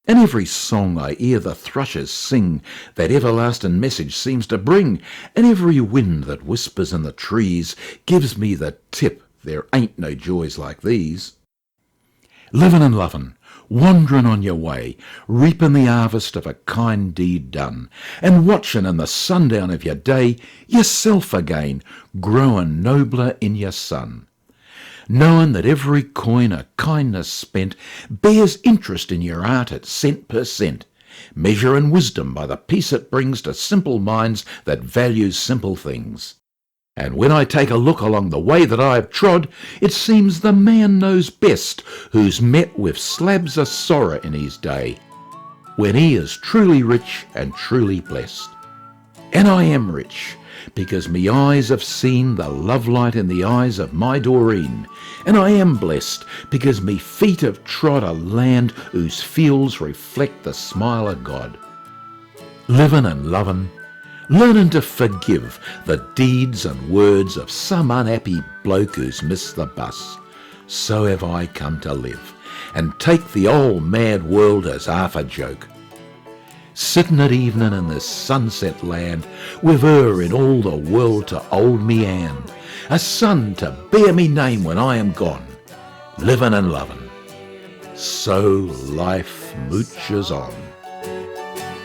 In every song I hear the thrushes sing that everlasting message seems to bring, and every wind that whispers in the trees gives me the tip there ain't no joys like these. Livin' and lovin', wandering on your way, reaping the harvest of a kind deed done, and watching in the sundown of your day yourself again, growing nobler in your sun. Knowing that every coin of kindness spent bears interest in your heart at cent per cent, measuring wisdom by the peace it brings to simple minds that value simple things. And when I take a look along the way that I have trod, it seems the man knows best who's met with slabs of sorrow in his day, when he is truly rich and truly blessed. And I am rich, because me eyes have seen the love light in the eyes of my Doreen, and I am blessed, because me feet have trod a land whose fields reflect the smile of God. Livin' and lovin', learning to forgive the deeds and words of some unhappy bloke who's missed the bus. So have I come to live, and take the old mad world as half a joke. Sitting at evening in this sunset land, with her in all the world to hold me hand, a son to bear me name when I am gone, living and loving. So life mooches on.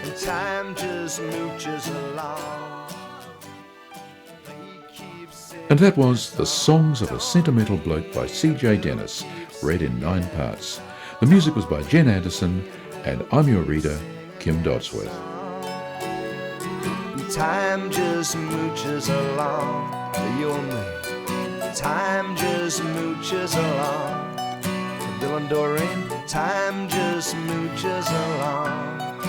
And time just mooches along. And that was The Songs of a Sentimental Bloke by C.J. Dennis, read in 9 parts. The music was by Jen Anderson, and I'm your reader, Kim Dodsworth. Time just mooches along, you and me. Time just mooches along. Bill and Doreen, time just mooches along.